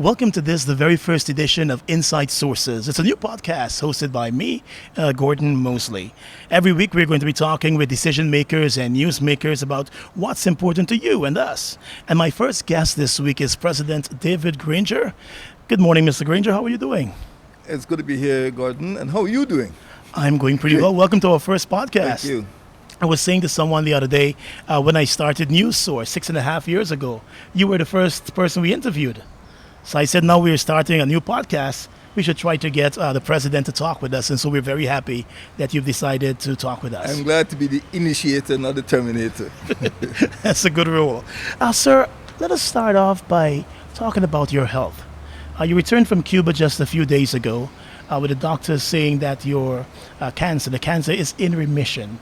Welcome to the very first edition of Inside Sources. It's a new podcast hosted by me, Gordon Moseley. Every week we're going to be talking with decision makers and news makers about what's important to you and us. And my first guest this week is President David Granger. Good morning, Mr. Granger. How are you doing? It's good to be here, Gordon. And how are you doing? I'm going pretty well. Welcome to our first podcast. Thank you. I was saying to someone the other day, when I started News Source 6.5 years ago, you were the first person we interviewed. So I said, now we're starting a new podcast. We should try to get the president to talk with us. And so we're very happy that you've decided to talk with us. I'm glad to be the initiator, not the terminator. That's a good rule. Sir, let us start off by talking about your health. You returned from Cuba just a few days ago with the doctors saying that your the cancer is in remission.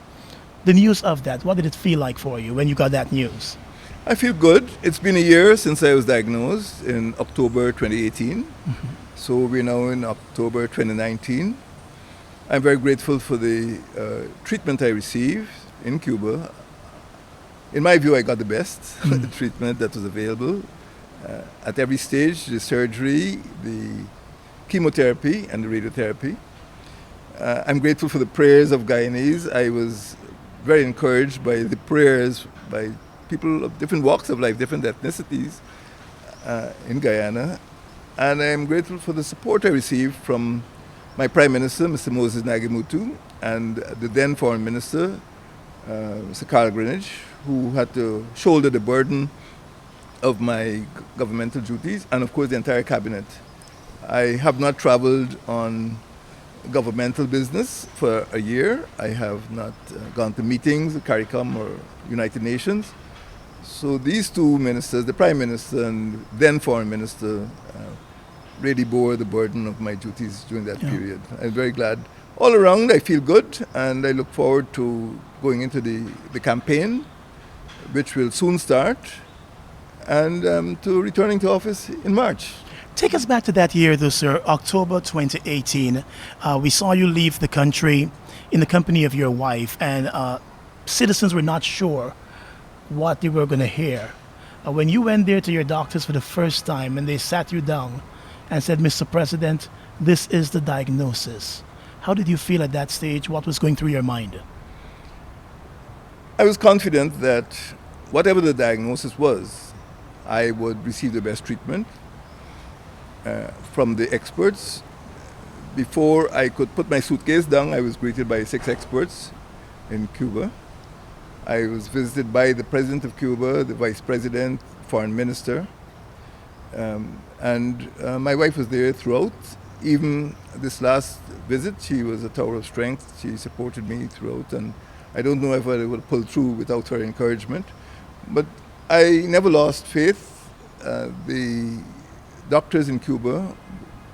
The news of that, what did it feel like for you when you got that news? I feel good. It's been a year since I was diagnosed in October 2018. Mm-hmm. So we're now in October 2019. I'm very grateful for the treatment I received in Cuba. In my view, I got the best the treatment that was available. At every stage, the surgery, the chemotherapy, and the radiotherapy. I'm grateful for the prayers of Guyanese. I was very encouraged by the prayers by people of different walks of life, different ethnicities in Guyana. And I'm grateful for the support I received from my Prime Minister, Mr. Moseley, and the then Foreign Minister, Mr. Carl Greenwich, who had to shoulder the burden of my governmental duties, and of course the entire cabinet. I have not traveled on governmental business for a year. I have not gone to meetings, CARICOM or United Nations. So these two ministers, the Prime Minister and then Foreign Minister, really bore the burden of my duties during that period. I'm very glad. All around, I feel good, and I look forward to going into the campaign, which will soon start, and to returning to office in March. Take us back to that year, though, sir, October 2018. We saw you leave the country in the company of your wife, and citizens were not sure what they were going to hear. When you went there to your doctors for the first time and they sat you down and said, Mr. President, this is the diagnosis. How did you feel at that stage? What was going through your mind? I was confident that whatever the diagnosis was, I would receive the best treatment from the experts. Before I could put my suitcase down, I was greeted by 6 experts in Cuba. I was visited by the President of Cuba, the Vice President, Foreign Minister, and my wife was there throughout. Even this last visit, she was a tower of strength. She supported me throughout, and I don't know if I would pull through without her encouragement. But I never lost faith. The doctors in Cuba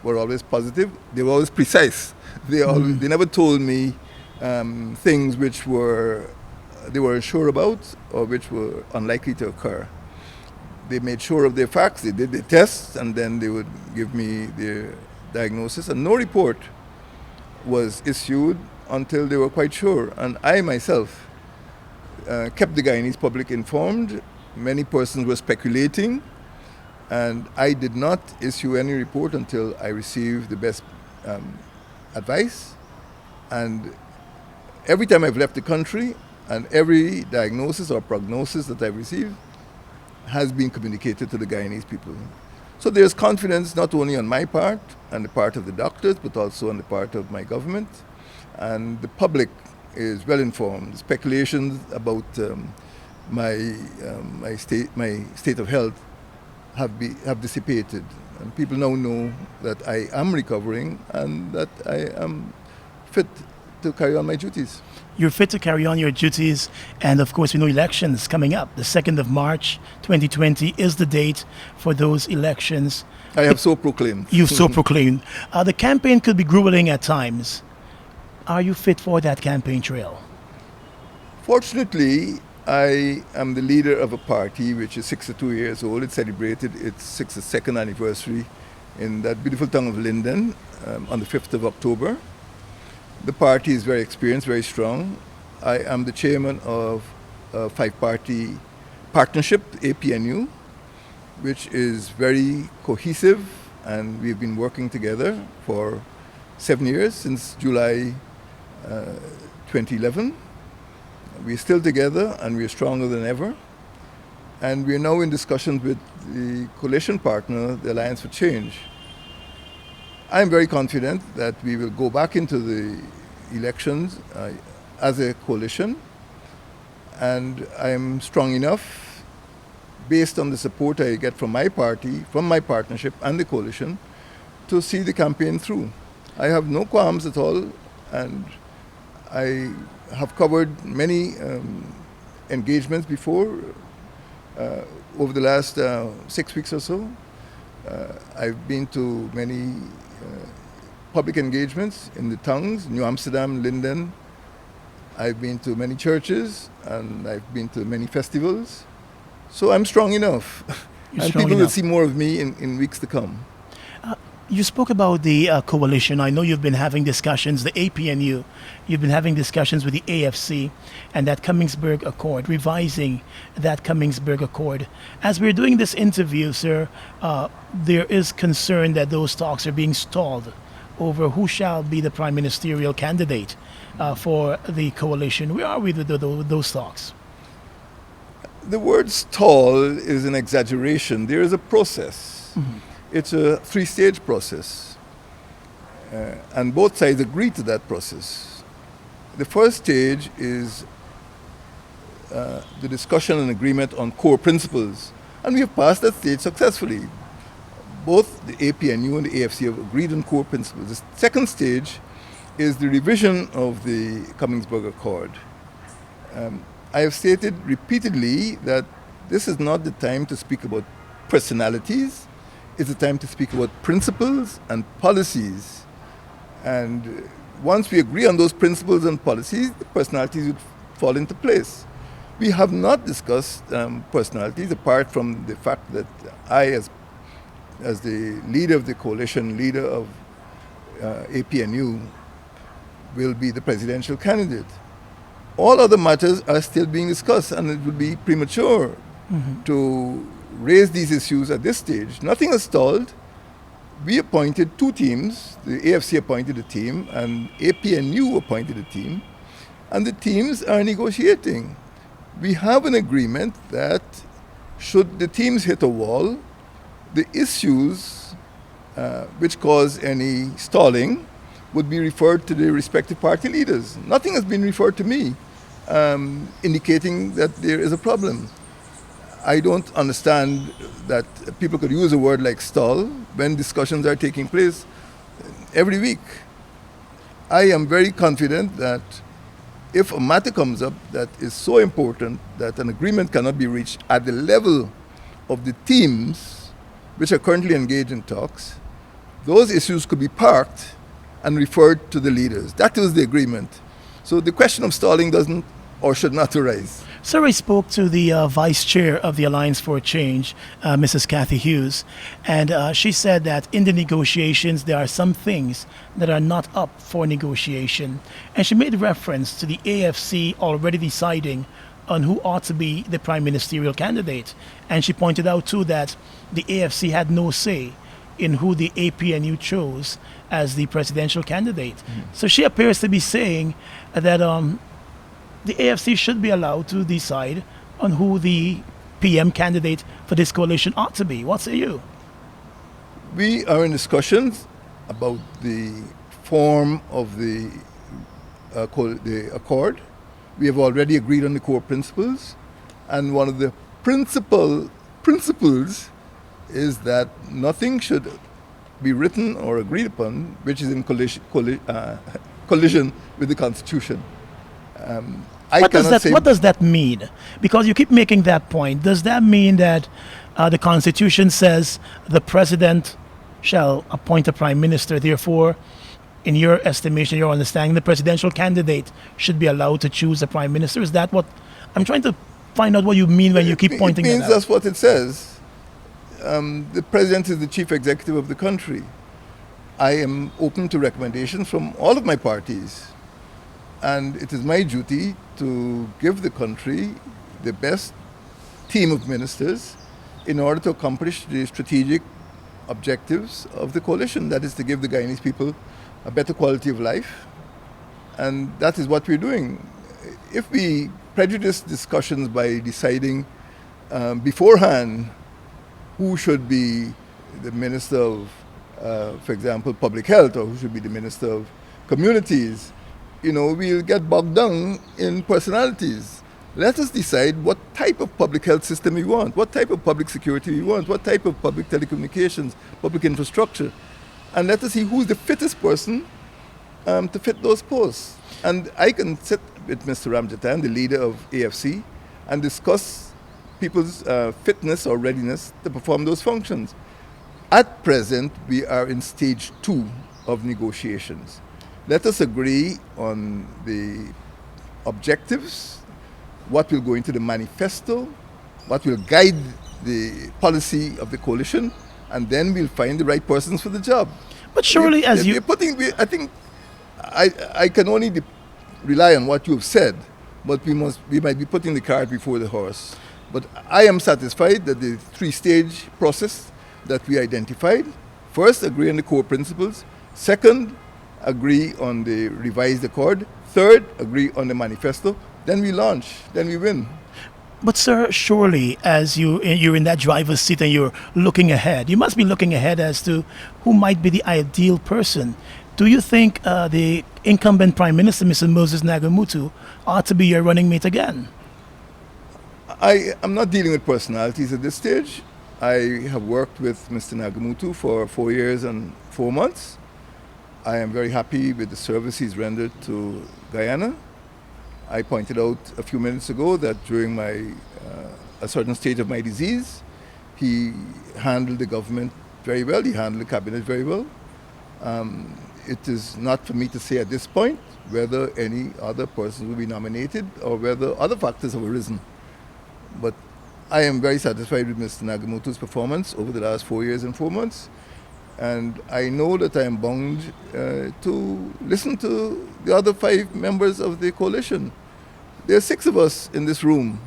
were always positive. They were always precise. They never told me things which they were sure about or which were unlikely to occur. They made sure of their facts. They did the tests, and then they would give me their diagnosis. And no report was issued until they were quite sure. And I myself kept the Guyanese public informed. Many persons were speculating. And I did not issue any report until I received the best advice. And every time I've left the country, and every diagnosis or prognosis that I've received has been communicated to the Guyanese people. So there's confidence not only on my part and the part of the doctors, but also on the part of my government. And the public is well informed. Speculations about my state of health have dissipated, and people now know that I am recovering and that I am fit to carry on my duties. You're fit to carry on your duties, and of course we know elections coming up. The 2nd of March 2020 is the date for those elections. I have so proclaimed. You've so proclaimed. The campaign could be grueling at times. Are you fit for that campaign trail? Fortunately, I am the leader of a party which is 62 years old. It celebrated its 62nd anniversary in that beautiful town of Linden on the 5th of October. The party is very experienced, very strong. I am the chairman of a 5-party partnership, APNU, which is very cohesive, and we've been working together for 7 years, since July 2011. We're still together and we're stronger than ever. And we're now in discussions with the coalition partner, the Alliance for Change. I'm very confident that we will go back into the elections as a coalition, and I'm strong enough, based on the support I get from my party, from my partnership and the coalition, to see the campaign through. I have no qualms at all, and I have covered many engagements before over the last 6 weeks or so. I've been to many public engagements in the towns, New Amsterdam, Linden. I've been to many churches, and I've been to many festivals. So I'm strong enough. You're and strong people will enough. see more of me in weeks to come. You spoke about the coalition. I know you've been having discussions, the APNU, you've been having discussions with the AFC and that Cummingsburg Accord, revising that Cummingsburg Accord. As we're doing this interview, sir, there is concern that those talks are being stalled over who shall be the prime ministerial candidate for the coalition. Where are we with those talks? The word stall is an exaggeration. There is a process. Mm-hmm. It's a 3-stage process, and both sides agree to that process. The first stage is the discussion and agreement on core principles, and we have passed that stage successfully. Both the APNU and the AFC have agreed on core principles. The second stage is the revision of the Cummingsburg Accord. I have stated repeatedly that this is not the time to speak about personalities. It's a time to speak about principles and policies. And once we agree on those principles and policies, the personalities would fall into place. We have not discussed personalities, apart from the fact that I, as the leader of the coalition, leader of APNU, will be the presidential candidate. All other matters are still being discussed, and it would be premature to raise these issues at this stage. Nothing has stalled. We appointed 2 teams. The AFC appointed a team, and APNU appointed a team, and the teams are negotiating. We have an agreement that should the teams hit a wall, the issues which cause any stalling would be referred to the respective party leaders. Nothing has been referred to me indicating that there is a problem. I don't understand that people could use a word like stall when discussions are taking place every week. I am very confident that if a matter comes up that is so important that an agreement cannot be reached at the level of the teams which are currently engaged in talks, those issues could be parked and referred to the leaders. That is the agreement. So the question of stalling doesn't or should not arise. Sir, I spoke to the vice chair of the Alliance for Change, Mrs. Kathy Hughes, and she said that in the negotiations there are some things that are not up for negotiation. And she made reference to the AFC already deciding on who ought to be the prime ministerial candidate. And she pointed out too that the AFC had no say in who the APNU chose as the presidential candidate. So she appears to be saying that the AFC should be allowed to decide on who the PM candidate for this coalition ought to be. What say you? We are in discussions about the form of the accord. We have already agreed on the core principles, and one of the principles is that nothing should be written or agreed upon which is in collision with the Constitution. What does that mean? Because you keep making that point. Does that mean that the Constitution says the president shall appoint a prime minister? Therefore, in your estimation, your understanding, the presidential candidate should be allowed to choose a prime minister? Is that what I'm trying to find out what you mean when you keep pointing it that means out? that's what it says. The president is the chief executive of the country. I am open to recommendations from all of my parties, and it is my duty to give the country the best team of ministers in order to accomplish the strategic objectives of the coalition. That is to give the Guyanese people a better quality of life. And that is what we're doing. If we prejudice discussions by deciding beforehand who should be the Minister of, for example, Public Health, or who should be the Minister of Communities, we'll get bogged down in personalities. Let us decide what type of public health system we want, what type of public security we want, what type of public telecommunications, public infrastructure, and let us see who's the fittest person to fit those posts. And I can sit with Mr. Ramjatan, the leader of AFC, and discuss people's fitness or readiness to perform those functions. At present, we are in stage 2 of negotiations. Let us agree on the objectives, what will go into the manifesto, what will guide the policy of the coalition, and then we'll find the right persons for the job. But surely, I think I can only rely on what you've said, but we might be putting the cart before the horse. But I am satisfied that the 3-stage process that we identified, first, agree on the core principles, second, agree on the revised accord, third, agree on the manifesto, then we launch, then we win. But sir, surely as you're in that driver's seat and you're looking ahead, you must be looking ahead as to who might be the ideal person. Do you think the incumbent Prime Minister, Mr. Moses Nagamutu, ought to be your running mate again? I am not dealing with personalities at this stage. I have worked with Mr. Nagamutu for 4 years and 4 months. I am very happy with the service he's rendered to Guyana. I pointed out a few minutes ago that during a certain stage of my disease, he handled the government very well, he handled the cabinet very well. It is not for me to say at this point whether any other person will be nominated or whether other factors have arisen. But I am very satisfied with Mr. Nagamutu's performance over the last 4 years and 4 months. And I know that I am bound to listen to the other 5 members of the coalition. There are 6 of us in this room.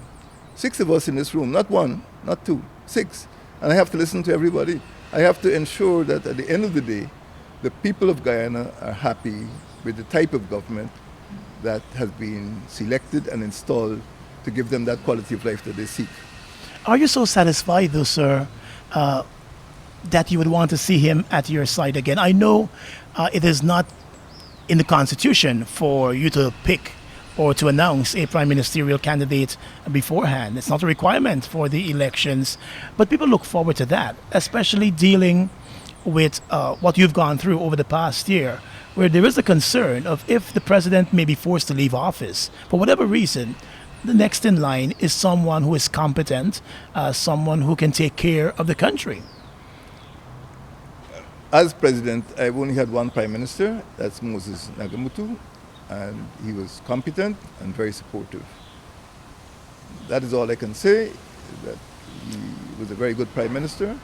6 of us in this room, not 1, not 2, 6. And I have to listen to everybody. I have to ensure that at the end of the day, the people of Guyana are happy with the type of government that has been selected and installed to give them that quality of life that they seek. Are you so satisfied, though, sir, that you would want to see him at your side again? I know it is not in the Constitution for you to pick or to announce a prime ministerial candidate beforehand. It's not a requirement for the elections, but people look forward to that, especially dealing with what you've gone through over the past year, where there is a concern of if the president may be forced to leave office for whatever reason, the next in line is someone who is competent, someone who can take care of the country. As president, I've only had one prime minister, that's Moses Nagamutu, and he was competent and very supportive. That is all I can say, that he was a very good prime minister,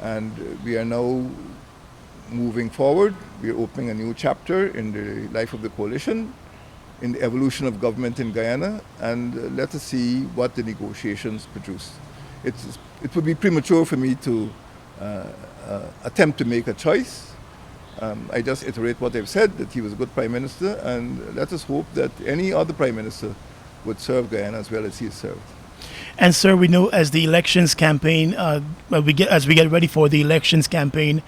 and we are now moving forward. We are opening a new chapter in the life of the coalition, in the evolution of government in Guyana, and let us see what the negotiations produce. It would be premature for me to attempt to make a choice. I just iterate what I've said, that he was a good prime minister, and let us hope that any other prime minister would serve Guyana as well as he has served. And sir, we know as the elections campaign, as we get ready for the elections campaign,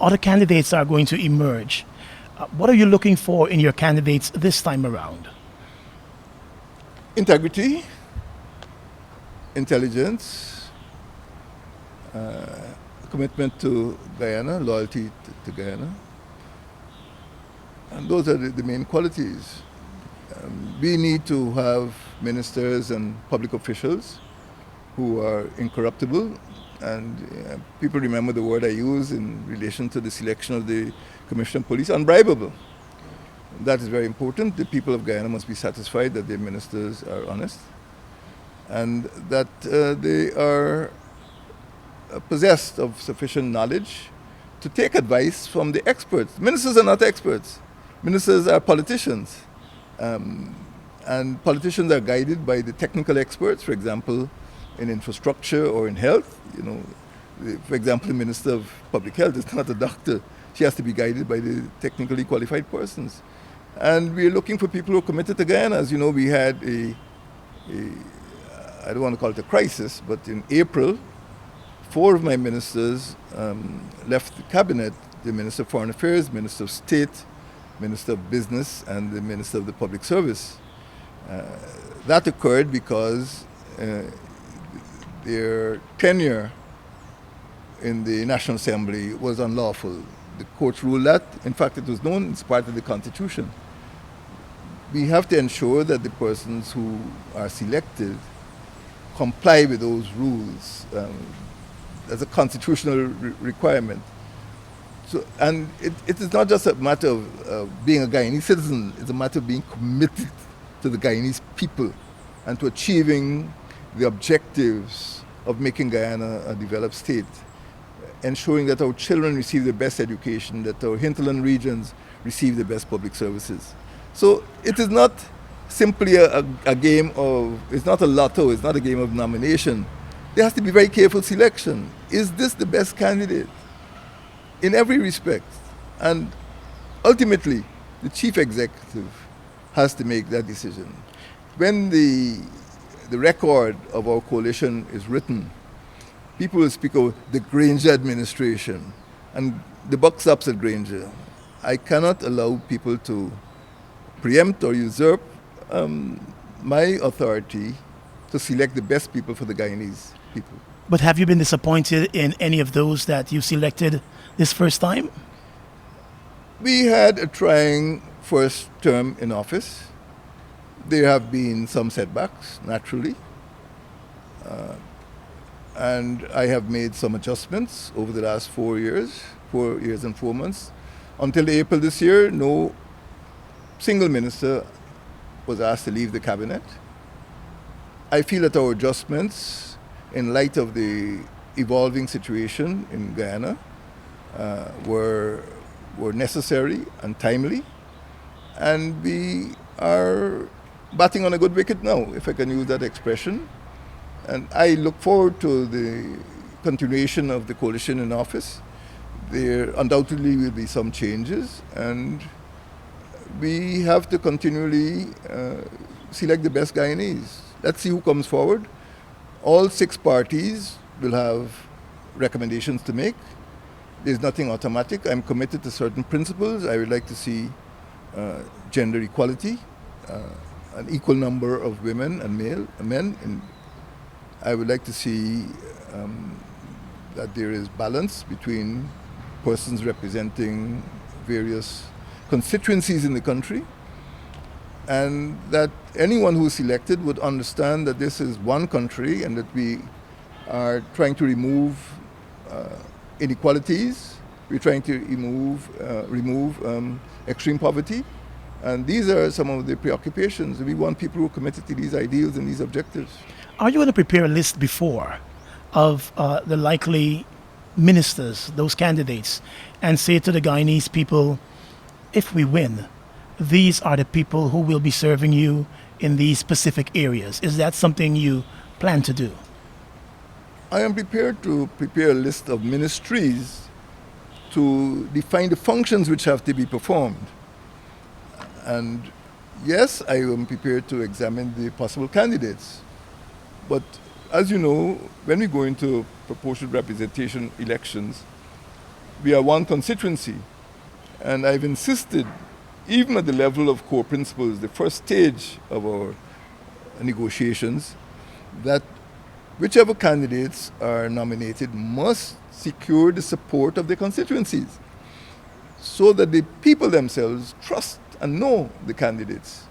other candidates are going to emerge. What are you looking for in your candidates this time around? Integrity, intelligence, commitment to Guyana, loyalty to Guyana. And those are the main qualities. We need to have ministers and public officials who are incorruptible. And people remember the word I use in relation to the selection of the Commissioner of Police, unbribable. That is very important. The people of Guyana must be satisfied that their ministers are honest and that they are possessed of sufficient knowledge to take advice from the experts. Ministers are not experts. Ministers are politicians. And politicians are guided by the technical experts, for example, in infrastructure or in health. For example, the Minister of Public Health is not a doctor. She has to be guided by the technically qualified persons. And we're looking for people who are committed to Guyana. As you know, we had I don't want to call it a crisis, but in April, 4 of my ministers left the cabinet: the Minister of Foreign Affairs, Minister of State, Minister of Business, and the Minister of the Public Service. That occurred because their tenure in the National Assembly was unlawful. The courts ruled that. In fact, it was known, it's part of the Constitution. We have to ensure that the persons who are selected comply with those rules as a constitutional requirement. So, and it is not just a matter of being a Guyanese citizen, it's a matter of being committed to the Guyanese people and to achieving the objectives of making Guyana a developed state, ensuring that our children receive the best education, that our hinterland regions receive the best public services. So it is not simply a game of, it's not a lotto, it's not a game of nomination. There has to be very careful selection. Is this the best candidate? In every respect. And ultimately, the chief executive has to make that decision. When the record of our coalition is written, people will speak of the Granger administration, and the buck stops at Granger. I cannot allow people to preempt or usurp my authority to select the best people for the Guyanese people. But have you been disappointed in any of those that you selected this first time? We had a trying first term in office. There have been some setbacks, naturally. And I have made some adjustments over the last 4 years and 4 months. Until April this year, no single minister was asked to leave the cabinet. I feel that our adjustments, in light of the evolving situation in Guyana, were necessary and timely. And we are batting on a good wicket now, if I can use that expression. And I look forward to the continuation of the coalition in office. There undoubtedly will be some changes, and we have to continually select the best Guyanese. Let's see who comes forward. All 6 parties will have recommendations to make. There's nothing automatic. I'm committed to certain principles. I would like to see gender equality, an equal number of women and men. And I would like to see that there is balance between persons representing various constituencies in the country, and that anyone who is selected would understand that this is one country and that we are trying to remove inequalities, we're trying to remove extreme poverty, and these are some of the preoccupations. We want people who are committed to these ideals and these objectives. Are you going to prepare a list before of the likely ministers, those candidates, and say to the Guyanese people, if we win, these are the people who will be serving you in these specific areas? Is that something you plan to do? I am prepared to prepare a list of ministries to define the functions which have to be performed. And yes, I am prepared to examine the possible candidates. But as you know, when we go into proportional representation elections, we are one constituency. And I've insisted, even at the level of core principles, the first stage of our negotiations, that whichever candidates are nominated must secure the support of their constituencies so that the people themselves trust and know the candidates.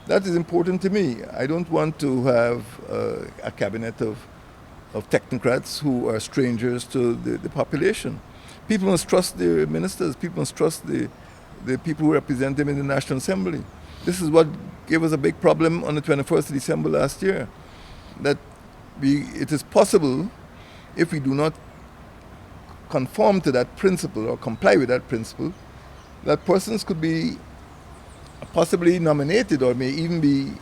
That is important to me. I don't want to have a cabinet of technocrats who are strangers to the population. People must trust their ministers. People must trust the people who represent them in the National Assembly. This is what gave us a big problem on the 21st of December last year, that it is possible, if we do not conform to that principle or comply with that principle, that persons could be possibly nominated or may even be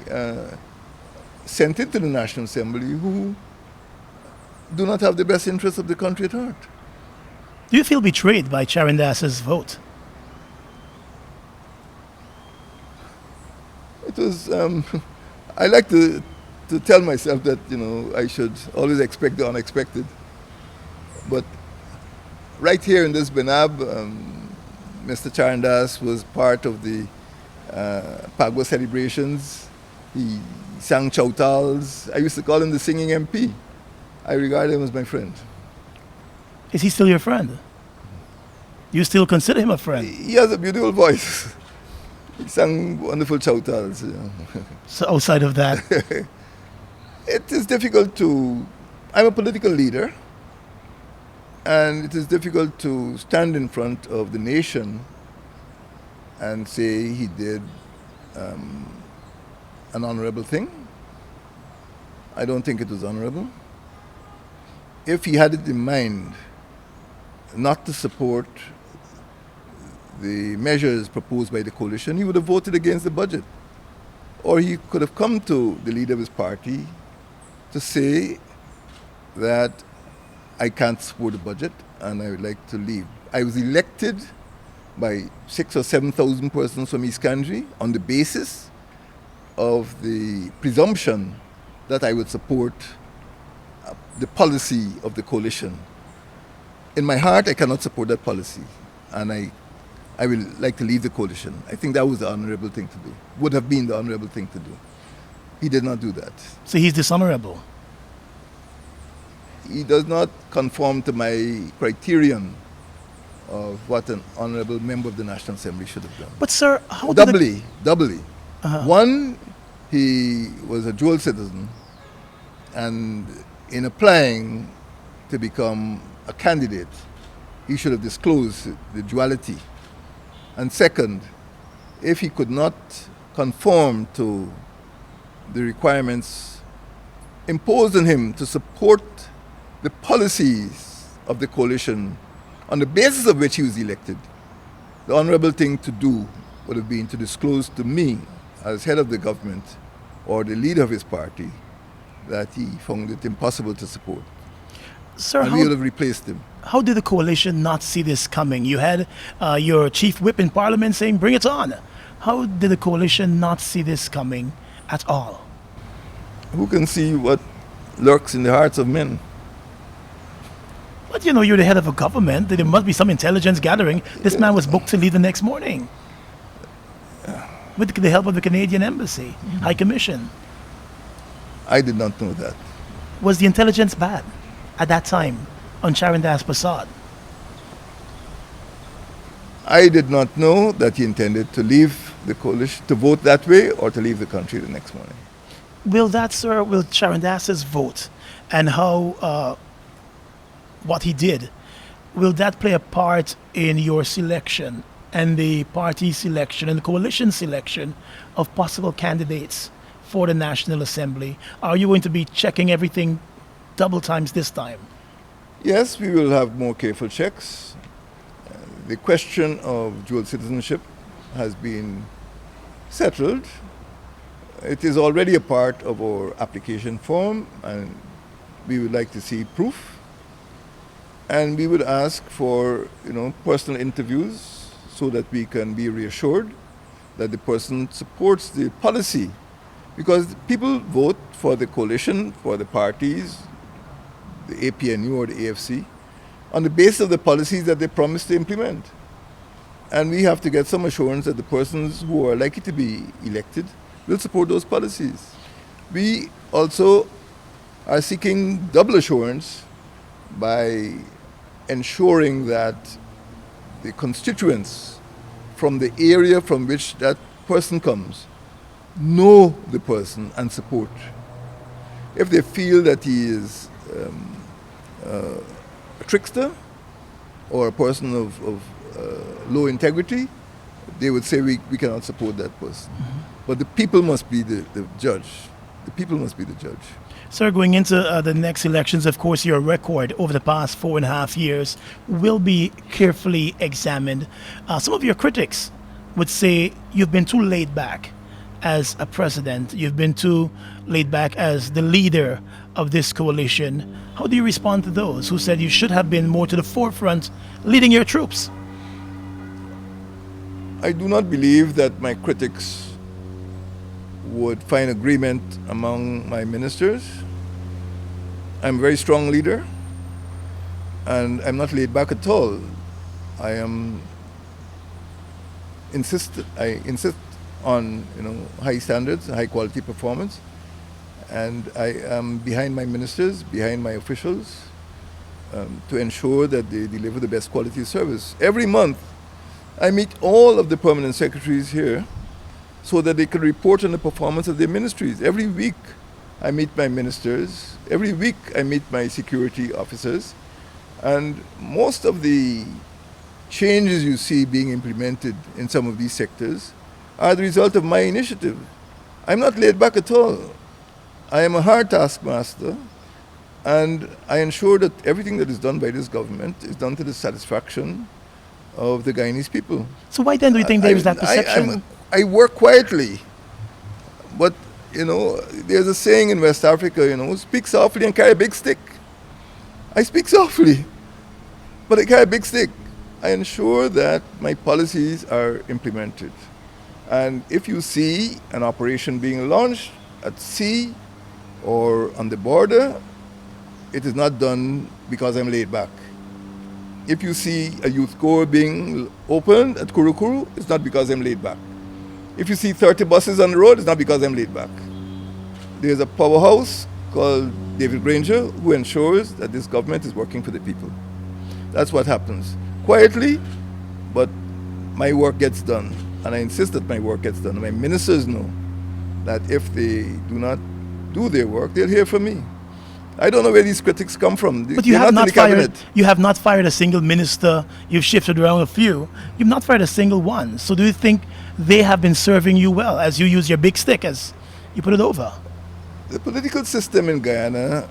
sent into the National Assembly who do not have the best interests of the country at heart. Do you feel betrayed by Charandas's vote? It was, I like to tell myself that, I should always expect the unexpected. But right here in this Benab, Mr. Charandas was part of the Pagwa celebrations. He sang chowtals. I used to call him the singing MP. I regard him as my friend. Is he still your friend? You still consider him a friend? He has a beautiful voice. He sang wonderful chowtals. So outside of that, it is difficult to... I'm a political leader, and it is difficult to stand in front of the nation and say he did an honorable thing. I don't think it was honorable. If he had it in mind not to support the measures proposed by the coalition, he would have voted against the budget. Or he could have come to the leader of his party to say that I can't support the budget and I would like to leave. I was elected by 6,000 or 7,000 persons from East Country on the basis of the presumption that I would support the policy of the coalition. In my heart, I cannot support that policy, and I would like to leave the coalition. I think that was the honorable thing to do, would have been the honorable thing to do. He did not do that. so he's dishonorable. He does not conform to my criterion of what an honorable member of the National Assembly should have done. But sir, how did Doubly. One, he was a dual citizen, and in applying to become a candidate, he should have disclosed the duality. And second, if he could not conform to the requirements imposed on him to support the policies of the coalition on the basis of which he was elected, the honorable thing to do would have been to disclose to me as head of the government or the leader of his party that he found it impossible to support. Sir, And we would have replaced him. how did the coalition not see this coming? You had your chief whip in parliament saying, bring it on. How did the coalition not see this coming at all? Who can see what lurks in the hearts of men? But you're the head of a government. There must be some intelligence gathering. This man was booked to leave the next morning with the help of the Canadian Embassy, High Commission. I did not know that. Was the intelligence bad at that time on Charandas Prasad? I did not know that he intended to leave the coalition, to vote that way, or to leave the country the next morning. Will Charandas's vote and how what he did, will that play a part in your selection and the party selection and the coalition selection of possible candidates for the National Assembly? Are you going to be checking everything double times this time? Yes, we will have more careful checks. The question of dual citizenship has been settled. It is already a part of our application form, and we would like to see proof. And we would ask for, personal interviews so that we can be reassured that the person supports the policy. Because people vote for the coalition, for the parties, the APNU or the AFC, on the basis of the policies that they promise to implement. And we have to get some assurance that the persons who are likely to be elected will support those policies. We also are seeking double assurance by ensuring that the constituents from the area from which that person comes know the person and support. If they feel that he is a trickster or a person of low integrity, they would say we cannot support that person. Mm-hmm. But the people must be the judge. The people must be the judge. Sir, going into the next elections, of course, your record over the past 4.5 years will be carefully examined. Some of your critics would say you've been too laid back as a president. You've been too laid back as the leader of this coalition. How do you respond to those who said you should have been more to the forefront leading your troops? I do not believe that my critics would find agreement among my ministers. I'm a very strong leader, and I'm not laid back at all. I insist on high standards, high quality performance, and I am behind my ministers, behind my officials, to ensure that they deliver the best quality of service. Every month, I meet all of the permanent secretaries here so that they can report on the performance of their ministries. Every week, I meet my ministers. Every week, I meet my security officers. And most of the changes you see being implemented in some of these sectors are the result of my initiative. I'm not laid back at all. I am a hard taskmaster, and I ensure that everything that is done by this government is done to the satisfaction of the Guyanese people. So why then do you think there is that perception? I work quietly, but there's a saying in West Africa, speak softly and carry a big stick. I speak softly, but I carry a big stick. I ensure that my policies are implemented. And if you see an operation being launched at sea or on the border, it is not done because I'm laid back. If you see a youth corps being opened at Kurukuru, it's not because I'm laid back. If you see 30 buses on the road, it's not because I'm laid back. There's a powerhouse called David Granger who ensures that this government is working for the people. That's what happens. Quietly, but my work gets done. And I insist that my work gets done. My ministers know that if they do not do their work, they'll hear from me. I don't know where these critics come from. But you have not fired a single minister. You've shifted around a few. You've not fired a single one. So do you think they have been serving you well as you use your big stick, as you put it over? The political system in Guyana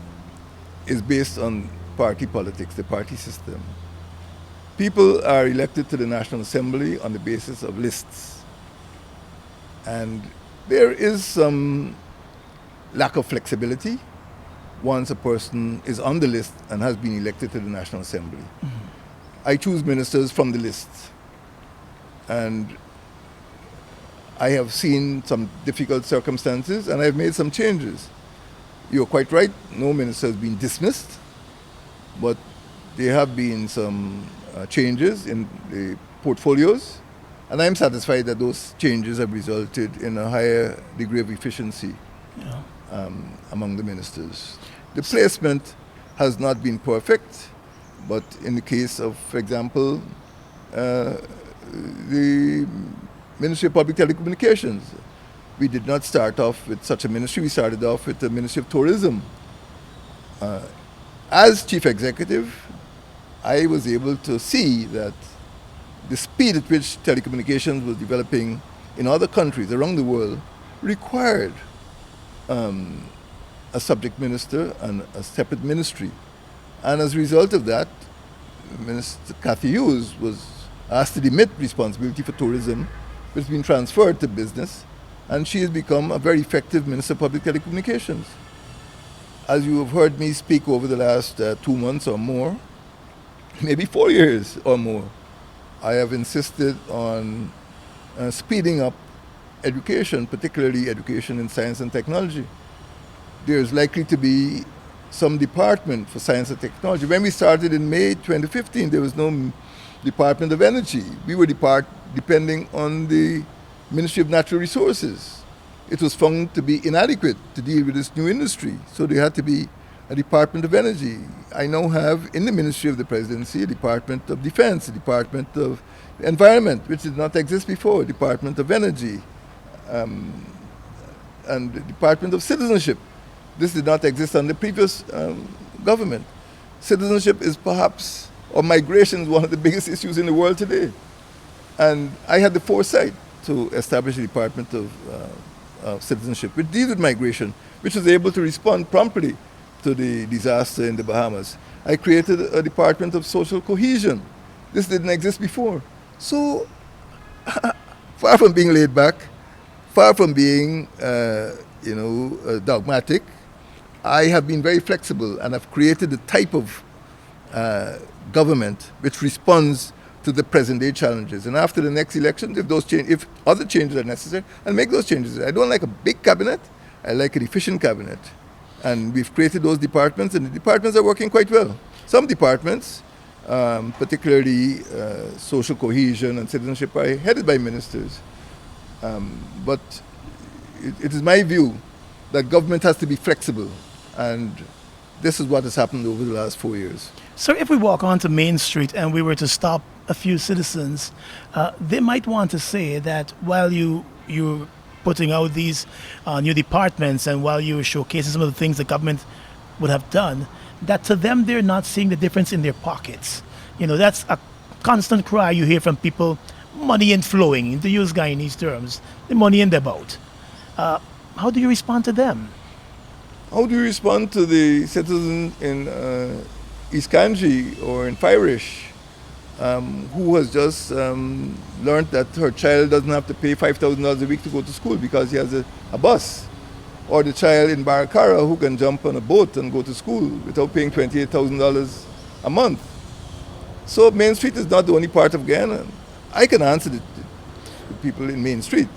is based on party politics, the party system. People are elected to the National Assembly on the basis of lists. And there is some lack of flexibility once a person is on the list and has been elected to the National Assembly. Mm-hmm. I choose ministers from the list. And I have seen some difficult circumstances and I've made some changes. You're quite right, no minister has been dismissed, but there have been some changes in the portfolios, and I'm satisfied that those changes have resulted in a higher degree of efficiency among the ministers. The placement has not been perfect, but in the case of, for example, the Ministry of Public Telecommunications, we did not start off with such a ministry. We started off with the Ministry of Tourism. As chief executive, I was able to see that the speed at which telecommunications was developing in other countries around the world required a subject minister and a separate ministry. And as a result of that, Minister Cathy Hughes was asked to demit responsibility for tourism, which has been transferred to business, and she has become a very effective Minister of Public Telecommunications. As you have heard me speak over the last 2 months or more, maybe 4 years or more, I have insisted on speeding up education, particularly education in science and technology. There's likely to be some department for science and technology. When we started in May 2015, there was no Department of Energy. We were depending on the Ministry of Natural Resources. It was found to be inadequate to deal with this new industry, so there had to be a Department of Energy. I now have in the Ministry of the Presidency a Department of Defense, a Department of Environment, which did not exist before, a Department of Energy, and the Department of Citizenship. This did not exist under the previous government. Citizenship is perhaps, or migration is one of the biggest issues in the world today. And I had the foresight to establish a Department of Citizenship, which deals with migration, which was able to respond promptly to the disaster in the Bahamas. I created a Department of Social Cohesion. This didn't exist before. So, far from being laid back, far from being, dogmatic, I have been very flexible and have created the type of government which responds to the present-day challenges. And after the next election, if other changes are necessary, I'll make those changes. I don't like a big cabinet. I like an efficient cabinet. And we've created those departments, and the departments are working quite well. Some departments, particularly social cohesion and citizenship, are headed by ministers. But it is my view that government has to be flexible, and this is what has happened over the last 4 years. Sir, if we walk onto Main Street and we were to stop a few citizens, they might want to say that while you're putting out these new departments and while you're showcasing some of the things the government would have done, that to them they're not seeing the difference in their pockets. That's a constant cry you hear from people, money ain't flowing, to use Guyanese terms, the money ain't about. How do you respond to them? How do you respond to the citizen in East Kanji or in Firish who has just learned that her child doesn't have to pay $5,000 a week to go to school because he has a bus? Or the child in Barakara who can jump on a boat and go to school without paying $28,000 a month? So Main Street is not the only part of Guyana. I can answer the people in Main Street,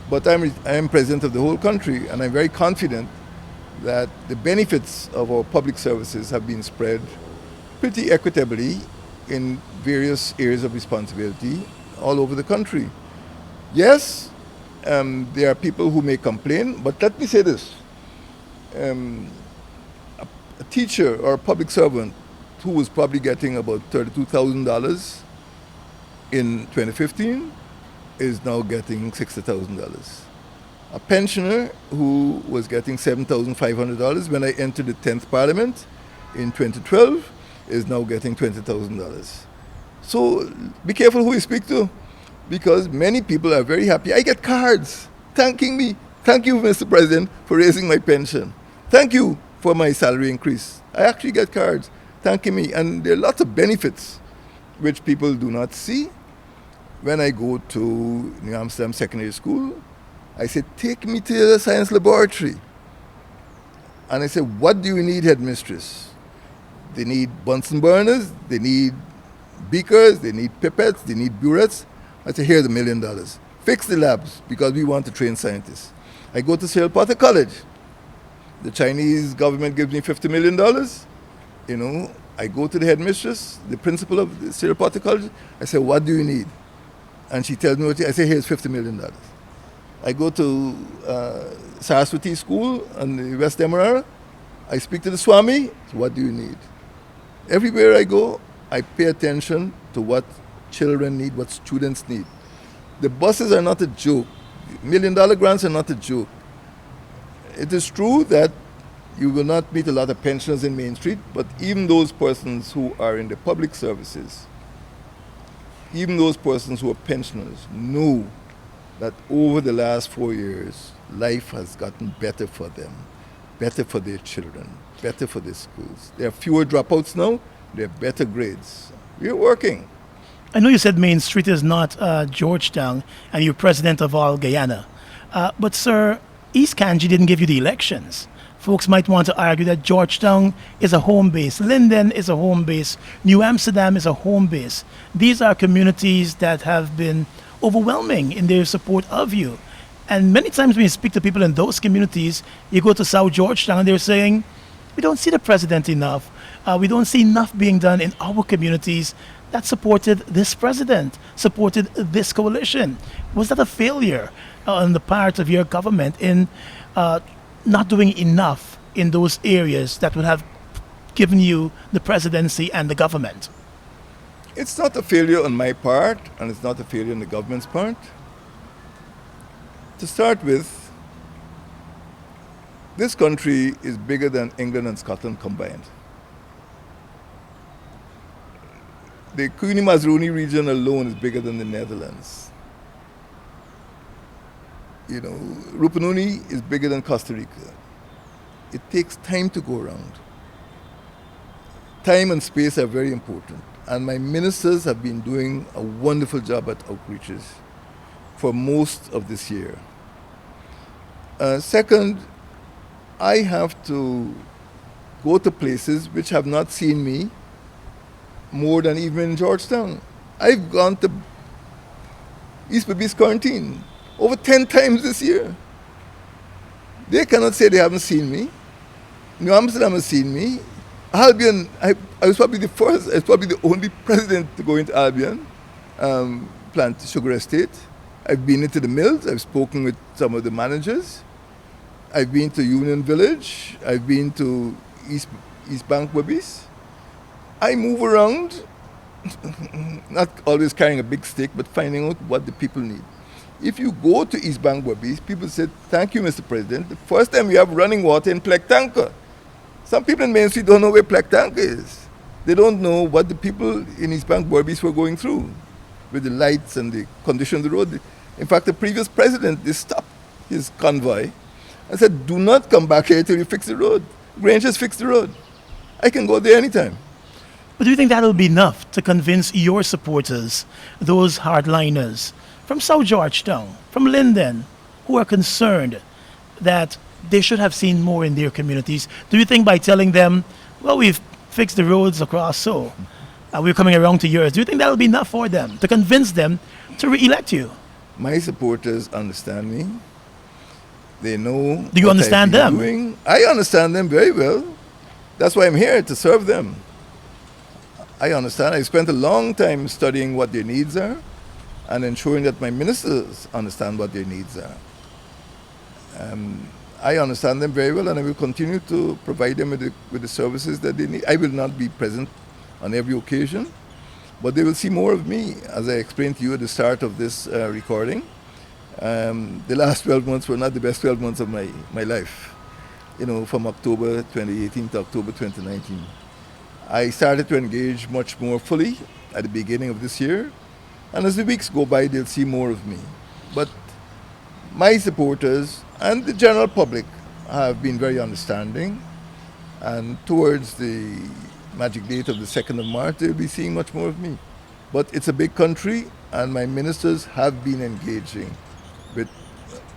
but I am president of the whole country, and I'm very confident that the benefits of our public services have been spread pretty equitably in various areas of responsibility all over the country. Yes, there are people who may complain, but let me say this. A teacher or a public servant who was probably getting about $32,000 in 2015 is now getting $60,000. A pensioner who was getting $7,500 when I entered the 10th Parliament in 2012 is now getting $20,000. So be careful who you speak to, because many people are very happy. I get cards thanking me. Thank you, Mr. President, for raising my pension. Thank you for my salary increase. I actually get cards thanking me. And there are lots of benefits which people do not see. When I go to New Amsterdam Secondary School, I say, take me to the science laboratory. And I say, what do you need, headmistress? They need Bunsen burners, they need beakers, they need pipettes, they need burettes. I say, here's $1 million. Fix the labs, because we want to train scientists. I go to Cyril Potter College. The Chinese government gives me $50 million. I go to the headmistress, the principal of the Cyril Potter College. I say, what do you need? And she tells me what I say, here's $50 million. I go to Saraswati School on the West Demerara. I speak to the Swami. So what do you need? Everywhere I go, I pay attention to what children need, what students need. The buses are not a joke. $1 million grants are not a joke. It is true that you will not meet a lot of pensioners in Main Street, but even those persons who are in the public services, even those persons who are pensioners, know that over the last 4 years, life has gotten better for them, better for their children, better for their schools. There are fewer dropouts now, there are better grades. We are working. I know you said Main Street is not Georgetown, and you're president of all Guyana. But, sir, East Kanji didn't give you the elections. Folks might want to argue that Georgetown is a home base, Linden is a home base, New Amsterdam is a home base. These are communities that have been overwhelming in their support of you. And many times when you speak to people in those communities, you go to South Georgetown, they're saying, we don't see the president enough. We don't see enough being done in our communities that supported this president, supported this coalition. Was that a failure on the part of your government in not doing enough in those areas that would have given you the presidency and the government? It's not a failure on my part, and it's not a failure on the government's part. To start with, this country is bigger than England and Scotland combined. The Guyanese region alone is bigger than the Netherlands. Rupununi is bigger than Costa Rica. It takes time to go around. Time and space are very important. And my ministers have been doing a wonderful job at outreaches for most of this year. Second, I have to go to places which have not seen me more than even in Georgetown. I've gone to East Berbice quarantine over 10 times this year. They cannot say they haven't seen me. New Amsterdam has seen me. Albion, I was probably the first, I was probably the only president to go into Albion, plant sugar estate. I've been into the mills, I've spoken with some of the managers. I've been to Union Village, I've been to East Bank Berbice. I move around, not always carrying a big stick, but finding out what the people need. If you go to East Bank Berbice, people say, thank you, Mr. President. The first time we have running water in Plektanka. Some people in Main Street don't know where Plektanka is. They don't know what the people in East Bank Berbice were going through with the lights and the condition of the road. In fact, the previous president, they stopped his convoy and said, do not come back here till you fix the road. Granger's fixed the road. I can go there anytime. But do you think that'll be enough to convince your supporters, those hardliners from South Georgetown, from Linden, who are concerned that they should have seen more in their communities? Do you think by telling them, well, we've fixed the roads across, so we're coming around to yours, do you think that'll be enough for them to convince them to re-elect you? My supporters understand me. They know. Do you what understand I've been them? doing. I understand them very well. That's why I'm here, to serve them. I understand. I spent a long time studying what their needs are and ensuring that my ministers understand what their needs are. I understand them very well, and I will continue to provide them with the services that they need. I will not be present on every occasion, but they will see more of me, as I explained to you at the start of this recording. The last 12 months were not the best 12 months of my life, from October 2018 to October 2019. I started to engage much more fully at the beginning of this year, and as the weeks go by, they'll see more of me. But my supporters and the general public have been very understanding, and towards the magic date of the 2nd of March, they'll be seeing much more of me. But it's a big country, and my ministers have been engaging with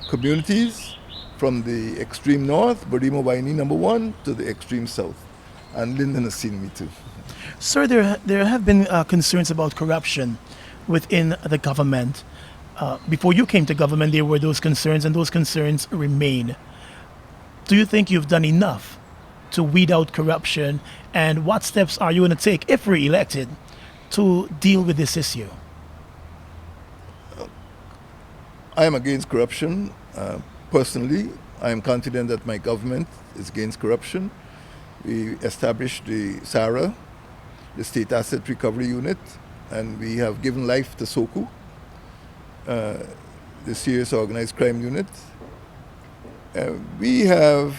communities from the extreme north, Borimo Waini #1, to the extreme south. And Linden has seen me too. Sir, there have been concerns about corruption within the government. Before you came to government, there were those concerns, and those concerns remain. Do you think you've done enough to weed out corruption, and what steps are you going to take, if re-elected, to deal with this issue? I am against corruption. Personally, I am confident that my government is against corruption. We established the SARA, the State Asset Recovery Unit, and we have given life to SOCU, the Serious Organized Crime Unit. We have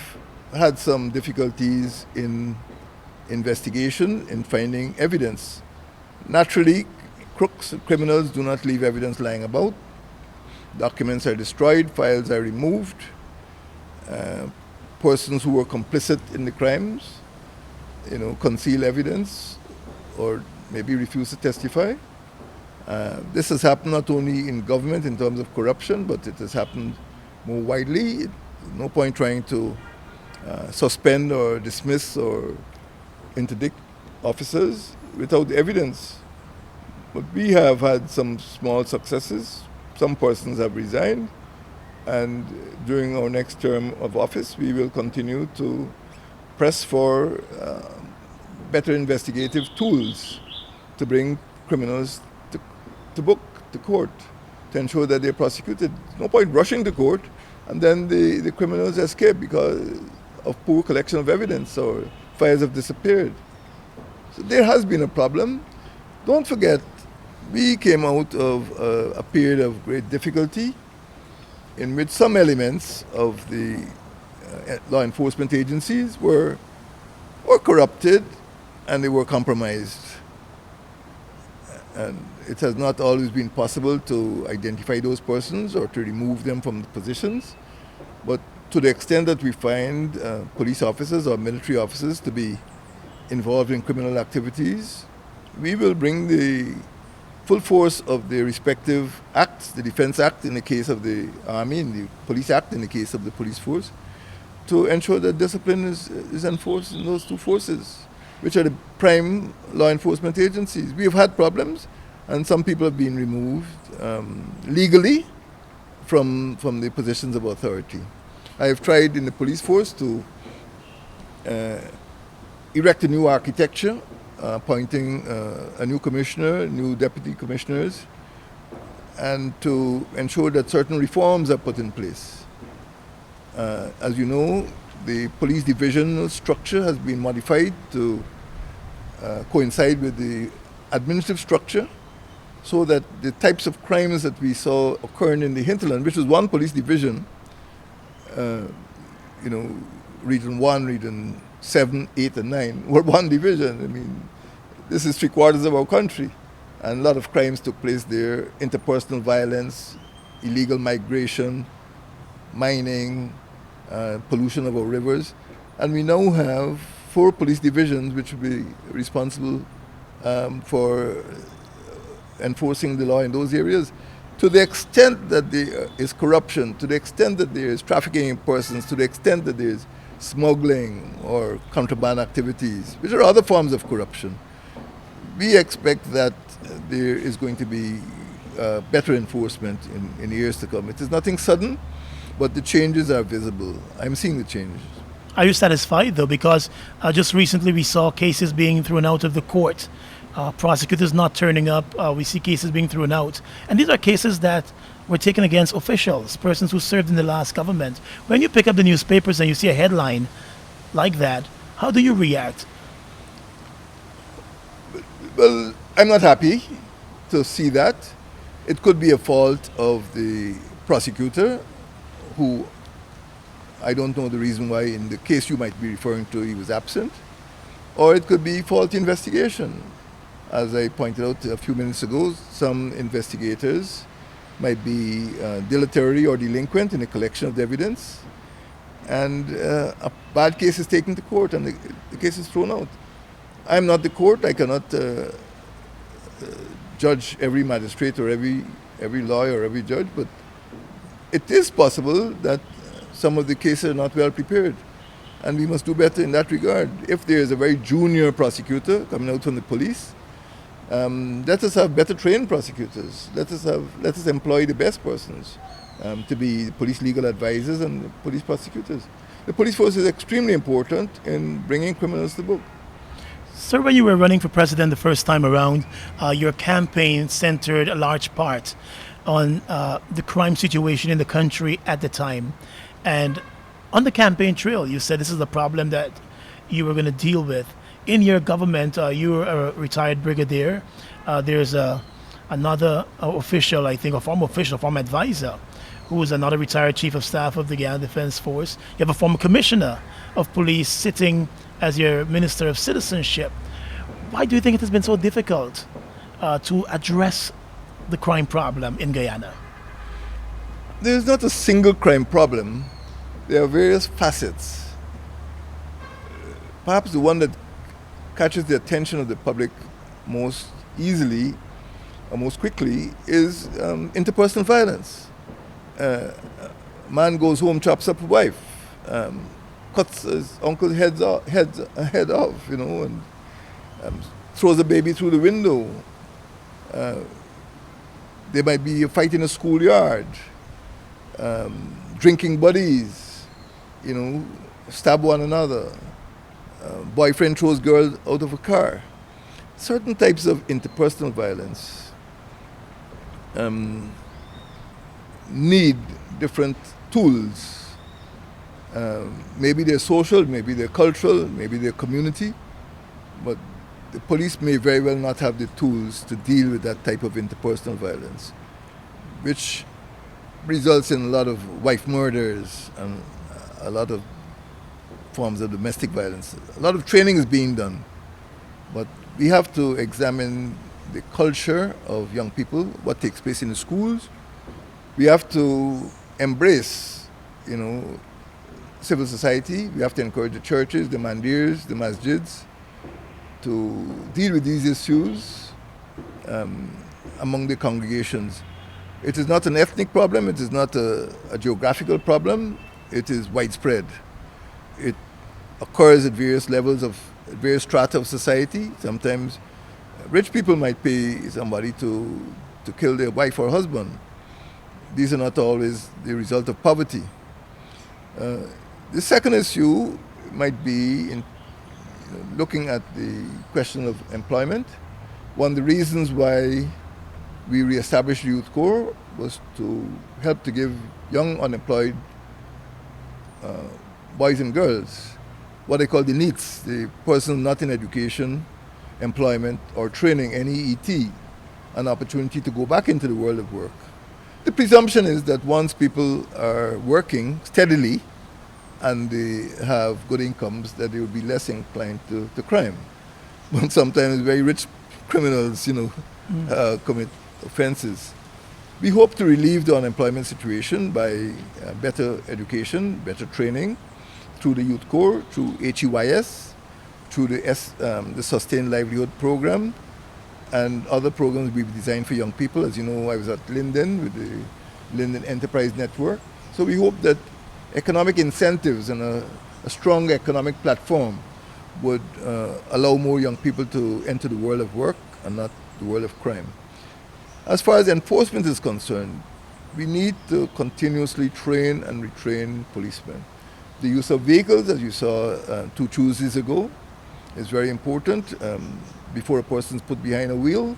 had some difficulties in investigation, in finding evidence. Naturally, crooks and criminals do not leave evidence lying about. Documents are destroyed, files are removed. Persons who were complicit in the crimes, conceal evidence or maybe refuse to testify. This has happened not only in government in terms of corruption, but it has happened more widely. No point trying to suspend or dismiss or interdict officers without evidence. But we have had some small successes. Some persons have resigned, and during our next term of office, we will continue to press for better investigative tools to bring criminals to book, to court, to ensure that they're prosecuted. No point rushing to court and then the criminals escape because of poor collection of evidence or files have disappeared. So there has been a problem. Don't forget, we came out of a period of great difficulty in which some elements of the law enforcement agencies were corrupted and they were compromised. And it has not always been possible to identify those persons or to remove them from the positions. But to the extent that we find police officers or military officers to be involved in criminal activities, we will bring the full force of the respective acts, the Defense Act in the case of the Army and the Police Act in the case of the police force, to ensure that discipline is enforced in those two forces, which are the prime law enforcement agencies. We have had problems, and some people have been removed legally from the positions of authority. I have tried in the police force to erect a new architecture, appointing a new commissioner, new deputy commissioners, and to ensure that certain reforms are put in place. As you know, the police divisional structure has been modified to coincide with the administrative structure, so that the types of crimes that we saw occurring in the hinterland, which was one police division, Region 1, Region 7, 8, and 9, were one division. I mean, this is 3/4 of our country, and a lot of crimes took place there: interpersonal violence, illegal migration, mining, pollution of our rivers. And we now have 4 police divisions which will be responsible for enforcing the law in those areas. To the extent that there is corruption, to the extent that there is trafficking in persons, to the extent that there is smuggling or contraband activities, which are other forms of corruption, we expect that there is going to be better enforcement in years to come. It is nothing sudden, but the changes are visible. I'm seeing the changes. Are you satisfied, though? Because just recently we saw cases being thrown out of the court, prosecutors not turning up. We see cases being thrown out. And these are cases that were taken against officials, persons who served in the last government. When you pick up the newspapers and you see a headline like that, how do you react? Well, I'm not happy to see that. It could be a fault of the prosecutor, who I don't know the reason why in the case you might be referring to he was absent, or it could be faulty investigation. As I pointed out a few minutes ago, some investigators might be dilatory or delinquent in the collection of the evidence, and a bad case is taken to court and the case is thrown out. I'm not the court. I cannot judge every magistrate or every lawyer or every judge, but it is possible that some of the cases are not well prepared, and we must do better in that regard. If there is a very junior prosecutor coming out from the police, let us have better trained prosecutors. Let us employ the best persons to be police legal advisors and police prosecutors. The police force is extremely important in bringing criminals to book. Sir, when you were running for president the first time around, your campaign centered a large part on the crime situation in the country at the time. And on the campaign trail, you said this is a problem that you were going to deal with. In your government, you were a retired brigadier. There's another official, I think, a former advisor, who is another retired chief of staff of the Guyana Defense Force. You have a former commissioner of police sitting as your minister of citizenship. Why do you think it has been so difficult to address the crime problem in Guyana? There's not a single crime problem. There are various facets. Perhaps the one that catches the attention of the public most easily or most quickly is interpersonal violence. A man goes home, chops up a wife, cuts his uncle's head off, and throws a baby through the window. There might be a fight in a schoolyard, drinking buddies, stab one another. Boyfriend throws girl out of a car. Certain types of interpersonal violence need different tools. Maybe they're social, maybe they're cultural, maybe they're community, but the police may very well not have the tools to deal with that type of interpersonal violence, which results in a lot of wife murders and a lot of forms of domestic violence. A lot of training is being done, but we have to examine the culture of young people, what takes place in the schools. We have to embrace, civil society. We have to encourage the churches, the mandirs, the masjids to deal with these issues among the congregations. It is not an ethnic problem, it is not a geographical problem, it is widespread. It occurs at various levels of various strata of society. Sometimes rich people might pay somebody to kill their wife or husband. These are not always the result of poverty. The second issue might be in looking at the question of employment. One of the reasons why we re-established the Youth Corps was to help to give young unemployed boys and girls what they call the NEETs, the persons not in education, employment, or training, NEET, an opportunity to go back into the world of work. The presumption is that once people are working steadily and they have good incomes, that they will be less inclined to crime. But sometimes very rich criminals, commit offenses. We hope to relieve the unemployment situation by better education, better training, through the Youth Corps, through HEYS, through the Sustained Livelihood Program, and other programs we've designed for young people. As you know, I was at Linden with the Linden Enterprise Network. So we hope that economic incentives and a strong economic platform would allow more young people to enter the world of work and not the world of crime. As far as enforcement is concerned, we need to continuously train and retrain policemen. The use of vehicles, as you saw 2 Tuesdays ago, is very important. Before a person is put behind a wheel,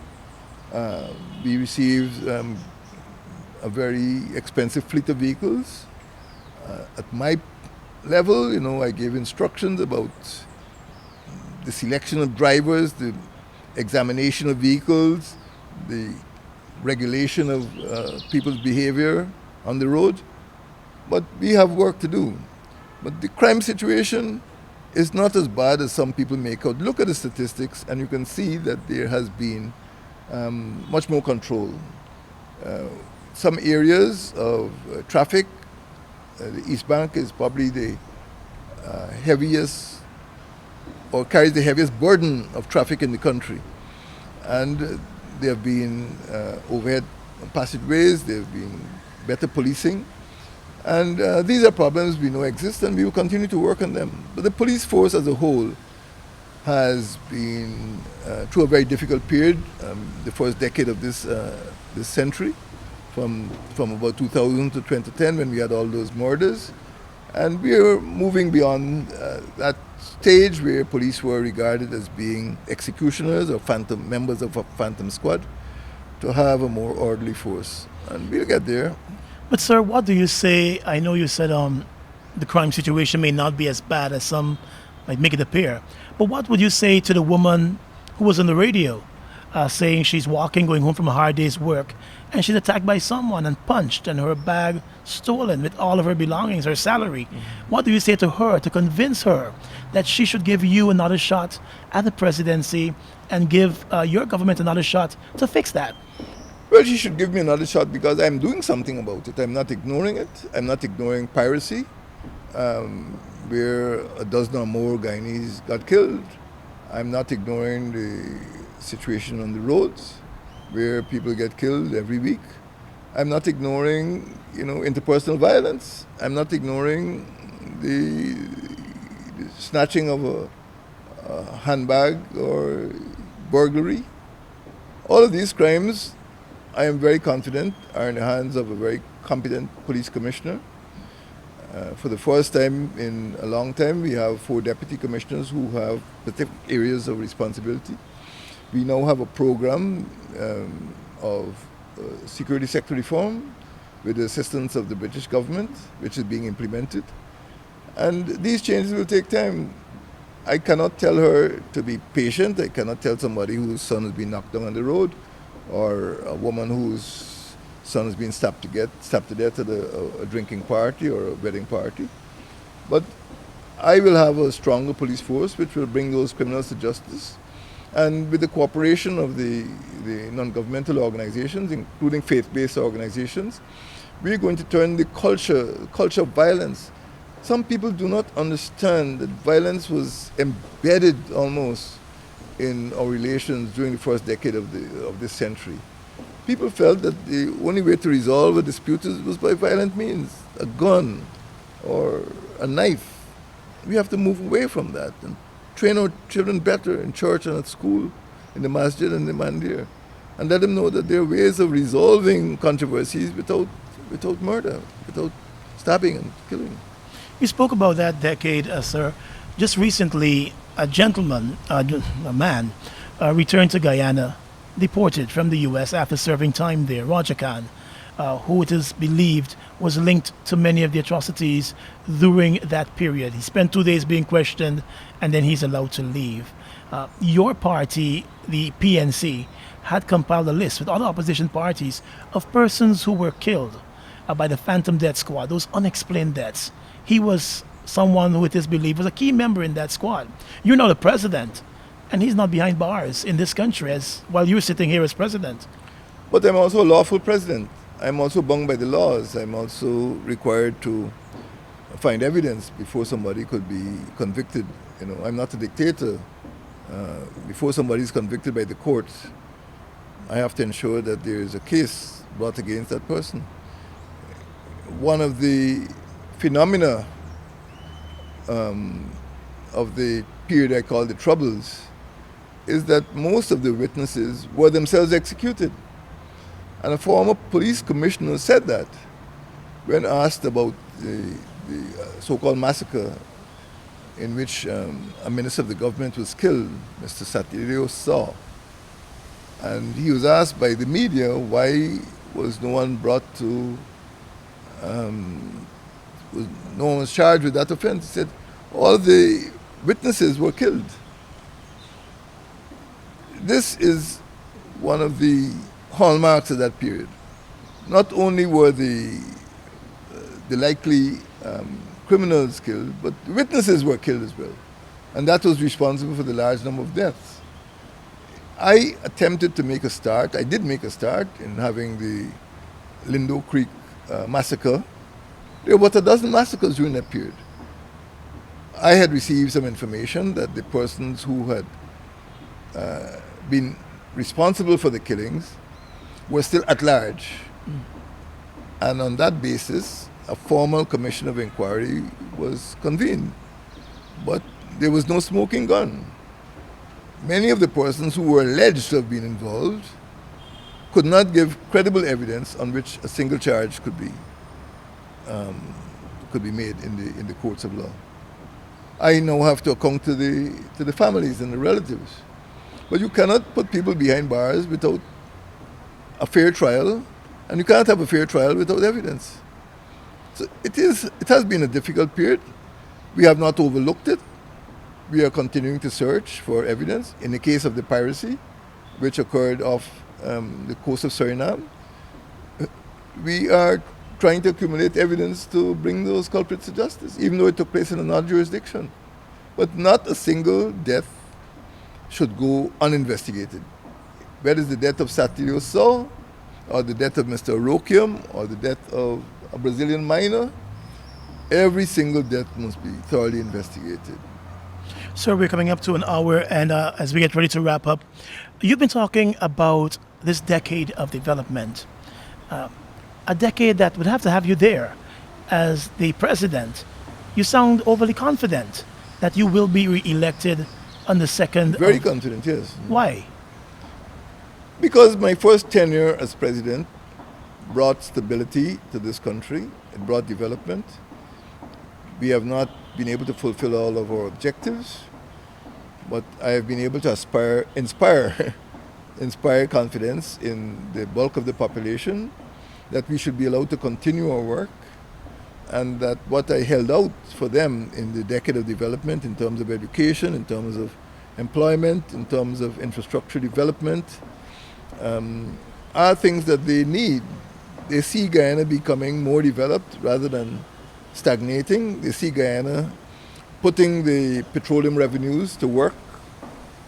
we receive a very expensive fleet of vehicles. At my level, I gave instructions about the selection of drivers, the examination of vehicles, the regulation of people's behavior on the road. But we have work to do. But the crime situation is not as bad as some people make out. Look at the statistics and you can see that there has been much more control. Some areas of traffic, the East Bank is probably the heaviest or carries the heaviest burden of traffic in the country. And there have been overhead passageways, there have been better policing. And these are problems we know exist and we will continue to work on them. But the police force as a whole has been through a very difficult period, the first decade of this century, from about 2000 to 2010 when we had all those murders. And we are moving beyond that stage where police were regarded as being executioners or members of a phantom squad to have a more orderly force. And we'll get there. But sir, what do you say? I know you said the crime situation may not be as bad as some might make it appear. But what would you say to the woman who was on the radio saying she's walking, going home from a hard day's work, and she's attacked by someone and punched and her bag stolen with all of her belongings, her salary? Mm-hmm. What do you say to her to convince her that she should give you another shot at the presidency and give your government another shot to fix that? Well, she should give me another shot because I'm doing something about it. I'm not ignoring it. I'm not ignoring piracy, where a dozen or more Guyanese got killed. I'm not ignoring the situation on the roads, where people get killed every week. I'm not ignoring, interpersonal violence. I'm not ignoring the snatching of a handbag or burglary. All of these crimes, I am very confident, are in the hands of a very competent police commissioner. For the first time in a long time, we have 4 deputy commissioners who have specific areas of responsibility. We now have a program of security sector reform with the assistance of the British government, which is being implemented. And these changes will take time. I cannot tell her to be patient. I cannot tell somebody whose son has been knocked down on the road, or a woman whose son has been stabbed to death at a drinking party or a wedding party. But I will have a stronger police force which will bring those criminals to justice. And with the cooperation of the non-governmental organizations, including faith-based organizations, we're going to turn the culture of violence. Some people do not understand that violence was embedded almost in our relations during the first decade of this century. People felt that the only way to resolve a dispute was by violent means, a gun or a knife. We have to move away from that and train our children better in church and at school, in the masjid and the mandir, and let them know that there are ways of resolving controversies without murder, without stabbing and killing. You spoke about that decade, sir. Just recently, a gentleman, a man, returned to Guyana, deported from the U.S. after serving time there, Roger Khan, who it is believed was linked to many of the atrocities during that period. He spent 2 days being questioned, and then he's allowed to leave. Your party, the PNC, had compiled a list with other opposition parties of persons who were killed by the Phantom Death Squad, those unexplained deaths. He was someone who it is believed was a key member in that squad. You're not the president, and he's not behind bars in this country as while you're sitting here as president. But I'm also a lawful president. I'm also bound by the laws. I'm also required to find evidence before somebody could be convicted. You know, I'm not a dictator. Before somebody is convicted by the courts, I have to ensure that there is a case brought against that person. One of the phenomena of the period I call the Troubles is that most of the witnesses were themselves executed. And a former police commissioner said that when asked about the so-called massacre in which a minister of the government was killed, Mr. Satirio Saw. And he was asked by the media why was no one brought to, no one was charged with that offense. He said all the witnesses were killed. This is one of the hallmarks of that period. Not only were the likely criminals killed, but witnesses were killed as well. And that was responsible for the large number of deaths. I attempted to make a start. I did make a start in having the Lindo Creek massacre. There were about a dozen massacres during that period. I had received some information that the persons who had been responsible for the killings were still at large. And on that basis, a formal commission of inquiry was convened. But there was no smoking gun. Many of the persons who were alleged to have been involved could not give credible evidence on which a single charge could be made in the courts of law. I now have to account to the families and the relatives. But you cannot put people behind bars without a fair trial, and you cannot have a fair trial without evidence. So it has been a difficult period. We have not overlooked it. We are continuing to search for evidence. In the case of the piracy, which occurred off the coast of Suriname, we are trying to accumulate evidence to bring those culprits to justice, even though it took place in another jurisdiction. But not a single death should go uninvestigated. Whether it's the death of Satirio Saw, or the death of Mr. Rokium, or the death of a Brazilian miner, every single death must be thoroughly investigated. Sir, we're coming up to an hour, and as we get ready to wrap up, you've been talking about this decade of development, a decade that would have to have you there as the president. You sound overly confident that you will be re-elected on the second. Very confident, yes. Why? Because my first tenure as president brought stability to this country. It brought development. We have not been able to fulfill all of our objectives, but I have been able to inspire confidence in the bulk of the population that we should be allowed to continue our work, and that what I held out for them in the decade of development in terms of education, in terms of employment, in terms of infrastructure development, are things that they need. They see Guyana becoming more developed rather than stagnating. They see Guyana putting the petroleum revenues to work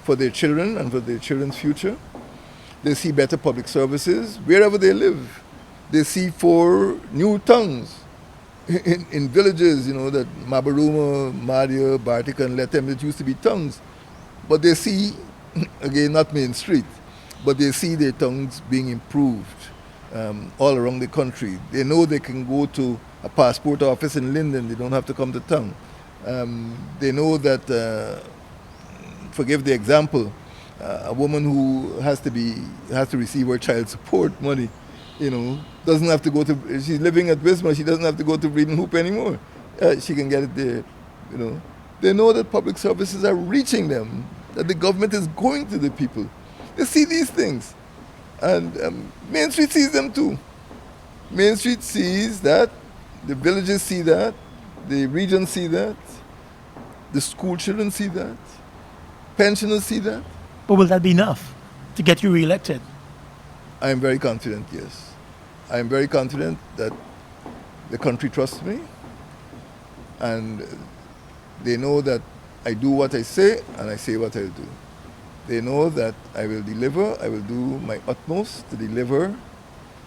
for their children and for their children's future. They see better public services wherever they live. They see 4 new tongues in villages, you know, that Mabaruma, Madia, Bartika, and Letem, that used to be tongues. But they see, again, not Main Street, but they see their tongues being improved all around the country. They know they can go to a passport office in Linden, they don't have to come to town. They know that, forgive the example, a woman who has to receive her child support money, doesn't have to go to, she's living at Wismar, she doesn't have to go to Breeden Hoop anymore. She can get it there, They know that public services are reaching them, that the government is going to the people. They see these things. And Main Street sees them too. Main Street sees that, the villages see that, the regions see that, the school children see that, pensioners see that. But will that be enough to get you reelected? I am very confident, yes. I am very confident that the country trusts me, and they know that I do what I say and I say what I'll do. They know that I will deliver, I will do my utmost to deliver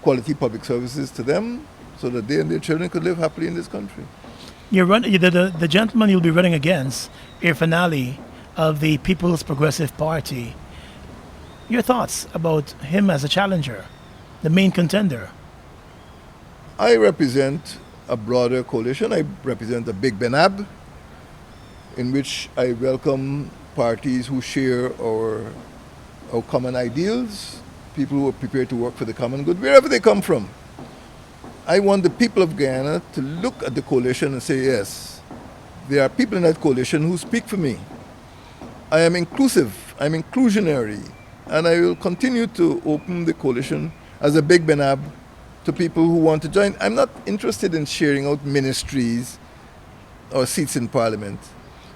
quality public services to them so that they and their children could live happily in this country. The gentleman you'll be running against, Irfan of the People's Progressive Party. Your thoughts about him as a challenger, the main contender? I represent a broader coalition. I represent a big Benab in which I welcome parties who share our common ideals, people who are prepared to work for the common good, wherever they come from. I want the people of Guyana to look at the coalition and say, yes, there are people in that coalition who speak for me. I am inclusive, I'm inclusionary, and I will continue to open the coalition as a big Benab to people who want to join. I'm not interested in sharing out ministries or seats in parliament.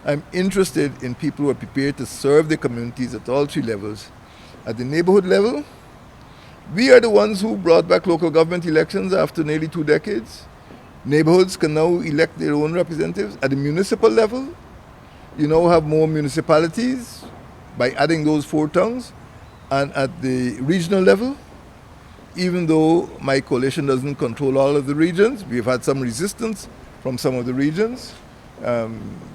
I'm interested in people who are prepared to serve the communities at all three levels. At the neighborhood level, we are the ones who brought back local government elections after nearly 2 decades. Neighborhoods can now elect their own representatives. At the municipal level, you now have more municipalities by adding those 4 towns. And at the regional level, even though my coalition doesn't control all of the regions, we've had some resistance from some of the regions,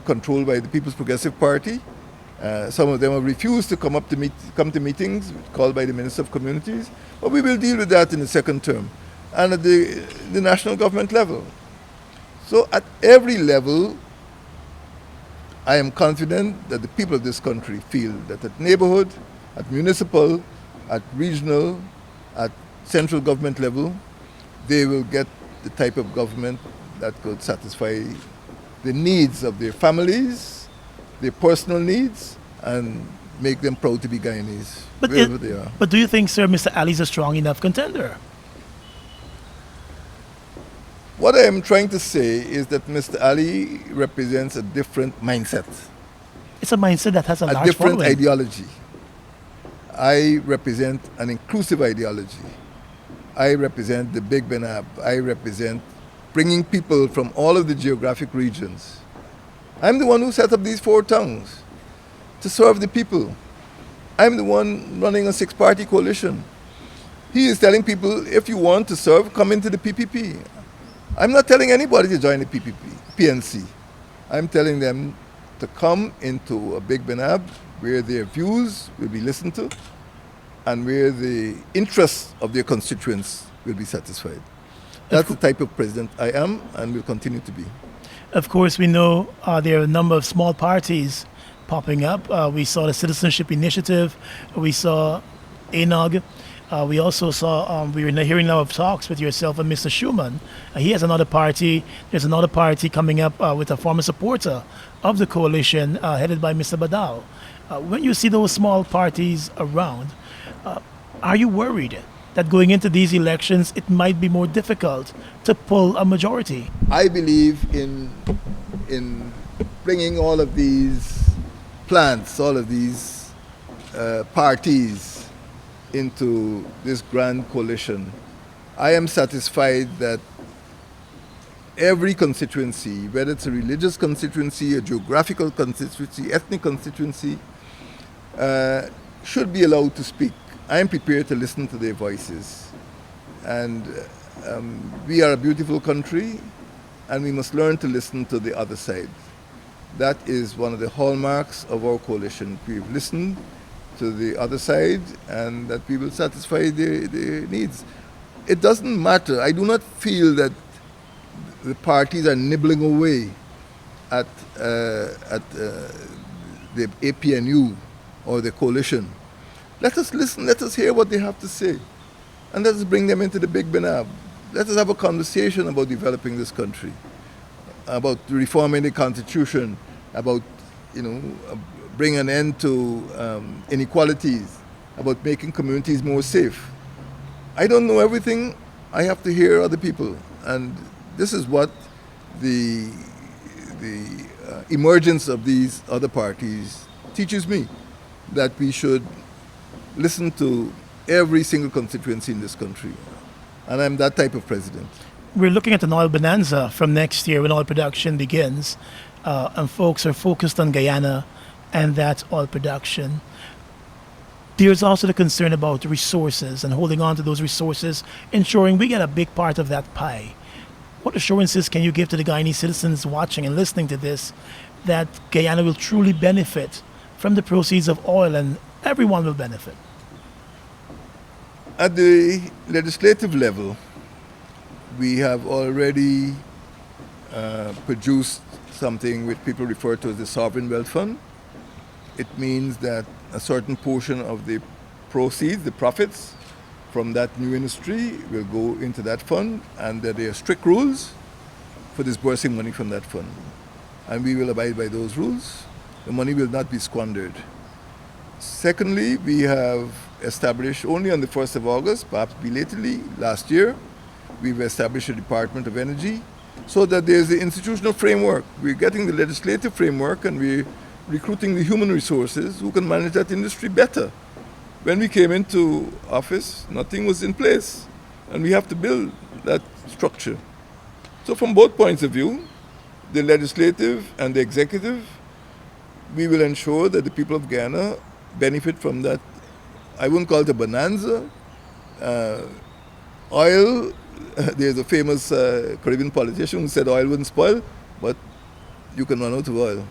controlled by the People's Progressive Party. Some of them have refused to come to meetings called by the Minister of Communities, but we will deal with that in the second term. And at the national government level. So at every level, I am confident that the people of this country feel that at neighborhood, at municipal, at regional, at central government level, they will get the type of government that could satisfy the needs of their families, their personal needs, and make them proud to be Guyanese, wherever they are. But do you think, sir, Mr. Ali is a strong enough contender? What I am trying to say is that Mr. Ali represents a different mindset. It's a mindset that has a large different following. Ideology. I represent an inclusive ideology. I represent the Big Benab. I represent bringing people from all of the geographic regions. I'm the one who set up these 4 towns to serve the people. I'm the one running a 6-party coalition. He is telling people, if you want to serve, come into the PPP. I'm not telling anybody to join the PNC. I'm telling them to come into a Big Benab where their views will be listened to and where the interests of their constituents will be satisfied. That's the type of president I am and will continue to be. Of course, we know there are a number of small parties popping up. We saw the Citizenship Initiative. We saw ANOG. We also saw, we were hearing now of talks with yourself and Mr. Schuman. He has another party. There's another party coming up with a former supporter of the coalition headed by Mr. Badal. When you see those small parties around, are you worried that going into these elections, it might be more difficult to pull a majority? I believe in bringing all of these plans, all of these parties into this grand coalition. I am satisfied that every constituency, whether it's a religious constituency, a geographical constituency, ethnic constituency, should be allowed to speak. I am prepared to listen to their voices. And we are a beautiful country, and we must learn to listen to the other side. That is one of the hallmarks of our coalition. We've listened to the other side and that we will satisfy their needs. It doesn't matter. I do not feel that the parties are nibbling away at the APNU or the coalition. Let us listen, let us hear what they have to say, and let us bring them into the big benab. Let us have a conversation about developing this country, about reforming the constitution, about bring an end to inequalities, about making communities more safe. I don't know everything. I have to hear other people, and this is what the emergence of these other parties teaches me, that we should listen to every single constituency in this country, and I'm that type of president. We're looking at an oil bonanza from next year when oil production begins, and folks are focused on Guyana and that oil production. There's also the concern about resources and holding on to those resources, ensuring we get a big part of that pie. What assurances can you give to the Guyanese citizens watching and listening to this that Guyana will truly benefit from the proceeds of oil and everyone will benefit? At the legislative level, we have already produced something which people refer to as the Sovereign Wealth Fund. It means that a certain portion of the proceeds, the profits from that new industry will go into that fund, and that there are strict rules for disbursing money from that fund. And we will abide by those rules. The money will not be squandered. Secondly, we have established only on the 1st of August, perhaps belatedly last year, we've established a Department of Energy so that there's the institutional framework. We're getting the legislative framework and we're recruiting the human resources who can manage that industry better. When we came into office, nothing was in place, and we have to build that structure. So from both points of view, the legislative and the executive, we will ensure that the people of Guyana benefit from that. I wouldn't call it a bonanza. Oil, there's a famous Caribbean politician who said oil wouldn't spoil, but you can run out of oil.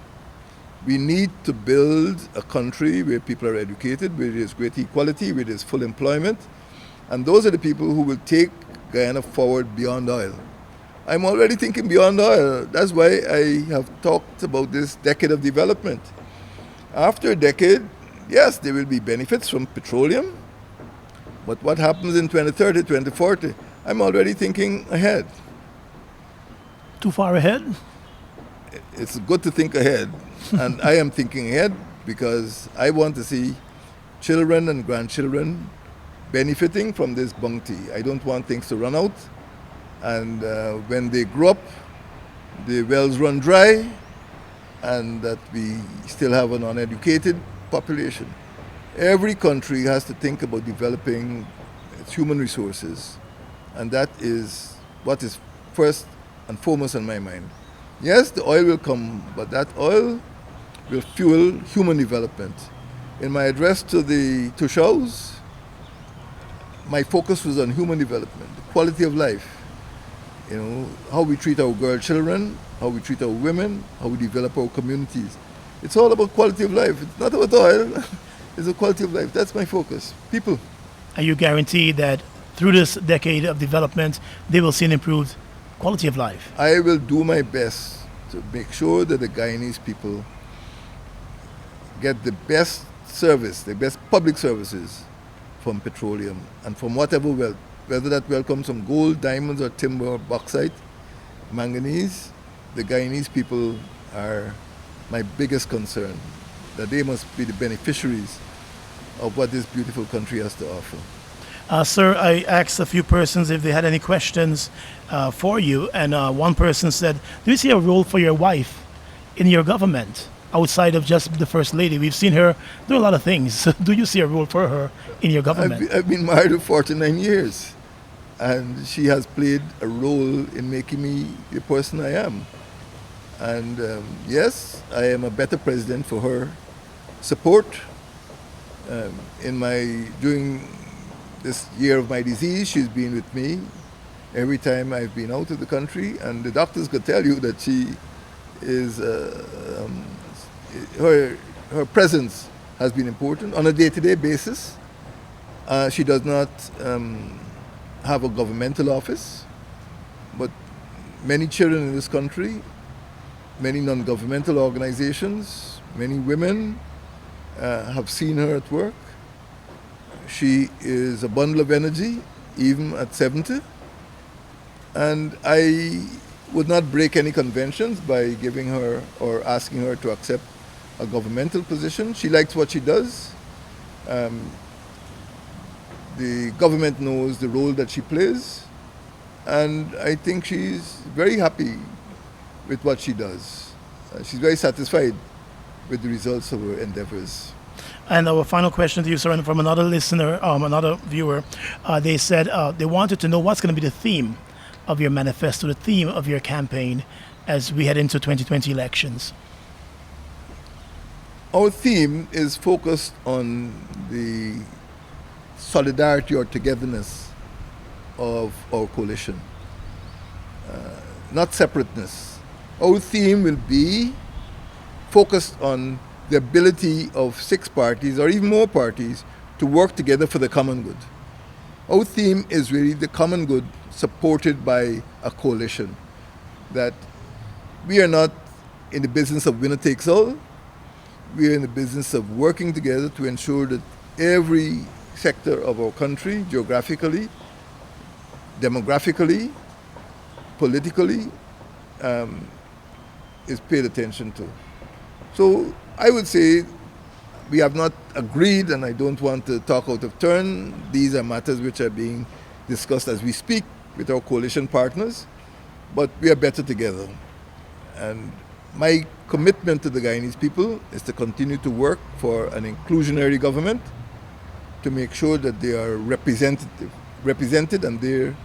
We need to build a country where people are educated, where there's great equality, where there's full employment, and those are the people who will take Guyana forward beyond oil. I'm already thinking beyond oil. That's why I have talked about this decade of development. After a decade, yes, there will be benefits from petroleum, but what happens in 2030, 2040? I'm already thinking ahead. Too far ahead? It's good to think ahead, and I am thinking ahead because I want to see children and grandchildren benefiting from this bounty. I don't want things to run out, and when they grow up, the wells run dry, and that we still have an uneducated population. Every country has to think about developing its human resources, and that is what is first and foremost on my mind. Yes, the oil will come, but that oil will fuel human development. In my address to the Tushaus, my focus was on human development, the quality of life. How we treat our girl children, how we treat our women, how we develop our communities. It's all about quality of life. It's not about oil. It's the quality of life. That's my focus. People. And you guarantee that through this decade of development, they will see an improved quality of life? I will do my best to make sure that the Guyanese people get the best service, the best public services from petroleum and from whatever wealth, whether that wealth comes from gold, diamonds, or timber, or bauxite, manganese. The Guyanese people are my biggest concern, that they must be the beneficiaries of what this beautiful country has to offer. Sir, I asked a few persons if they had any questions for you, and one person said, do you see a role for your wife in your government outside of just the First Lady? We've seen her do a lot of things. Do you see a role for her in your government? I've been married for 49 years, and she has played a role in making me the person I am. And yes, I am a better president for her support. During this year of my disease, she's been with me every time I've been out of the country, and the doctors could tell you that she is her presence has been important. On a day-to-day basis, she does not have a governmental office, but many children in this country, many non-governmental organizations, many women have seen her at work. She is a bundle of energy, even at 70. And I would not break any conventions by giving her or asking her to accept a governmental position. She likes what she does. The government knows the role that she plays, and I think she's very happy with what she does. She's very satisfied with the results of her endeavors. And our final question to you, sir, and from another listener, another viewer, they said they wanted to know what's going to be the theme of your manifesto, the theme of your campaign as we head into 2020 elections. Our theme is focused on the solidarity or togetherness of our coalition, not separateness. Our theme will be focused on the ability of 6 parties or even more parties to work together for the common good. Our theme is really the common good supported by a coalition, that we are not in the business of winner takes all. We are in the business of working together to ensure that every sector of our country, geographically, demographically, politically, is paid attention to. So I would say we have not agreed, and I don't want to talk out of turn. These are matters which are being discussed as we speak with our coalition partners, but we are better together. And my commitment to the Guyanese people is to continue to work for an inclusionary government, to make sure that they are represented and their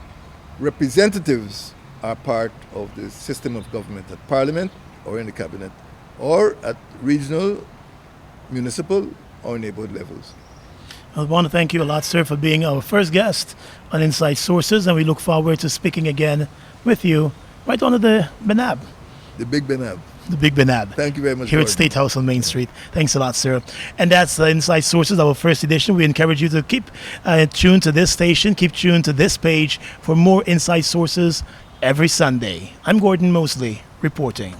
representatives are part of the system of government at Parliament or in the Cabinet or at regional, municipal or neighborhood levels. I want to thank you a lot, sir, for being our first guest on Inside Sources, and we look forward to speaking again with you right under the Benab. The Big Benab. The Big Benab. Thank you very much. Here at Gordon. State House on Main Street. Thanks a lot, sir. And that's Inside Sources, our first edition. We encourage you to keep tuned to this station, keep tuned to this page for more Inside Sources every Sunday. I'm Gordon Moseley, reporting.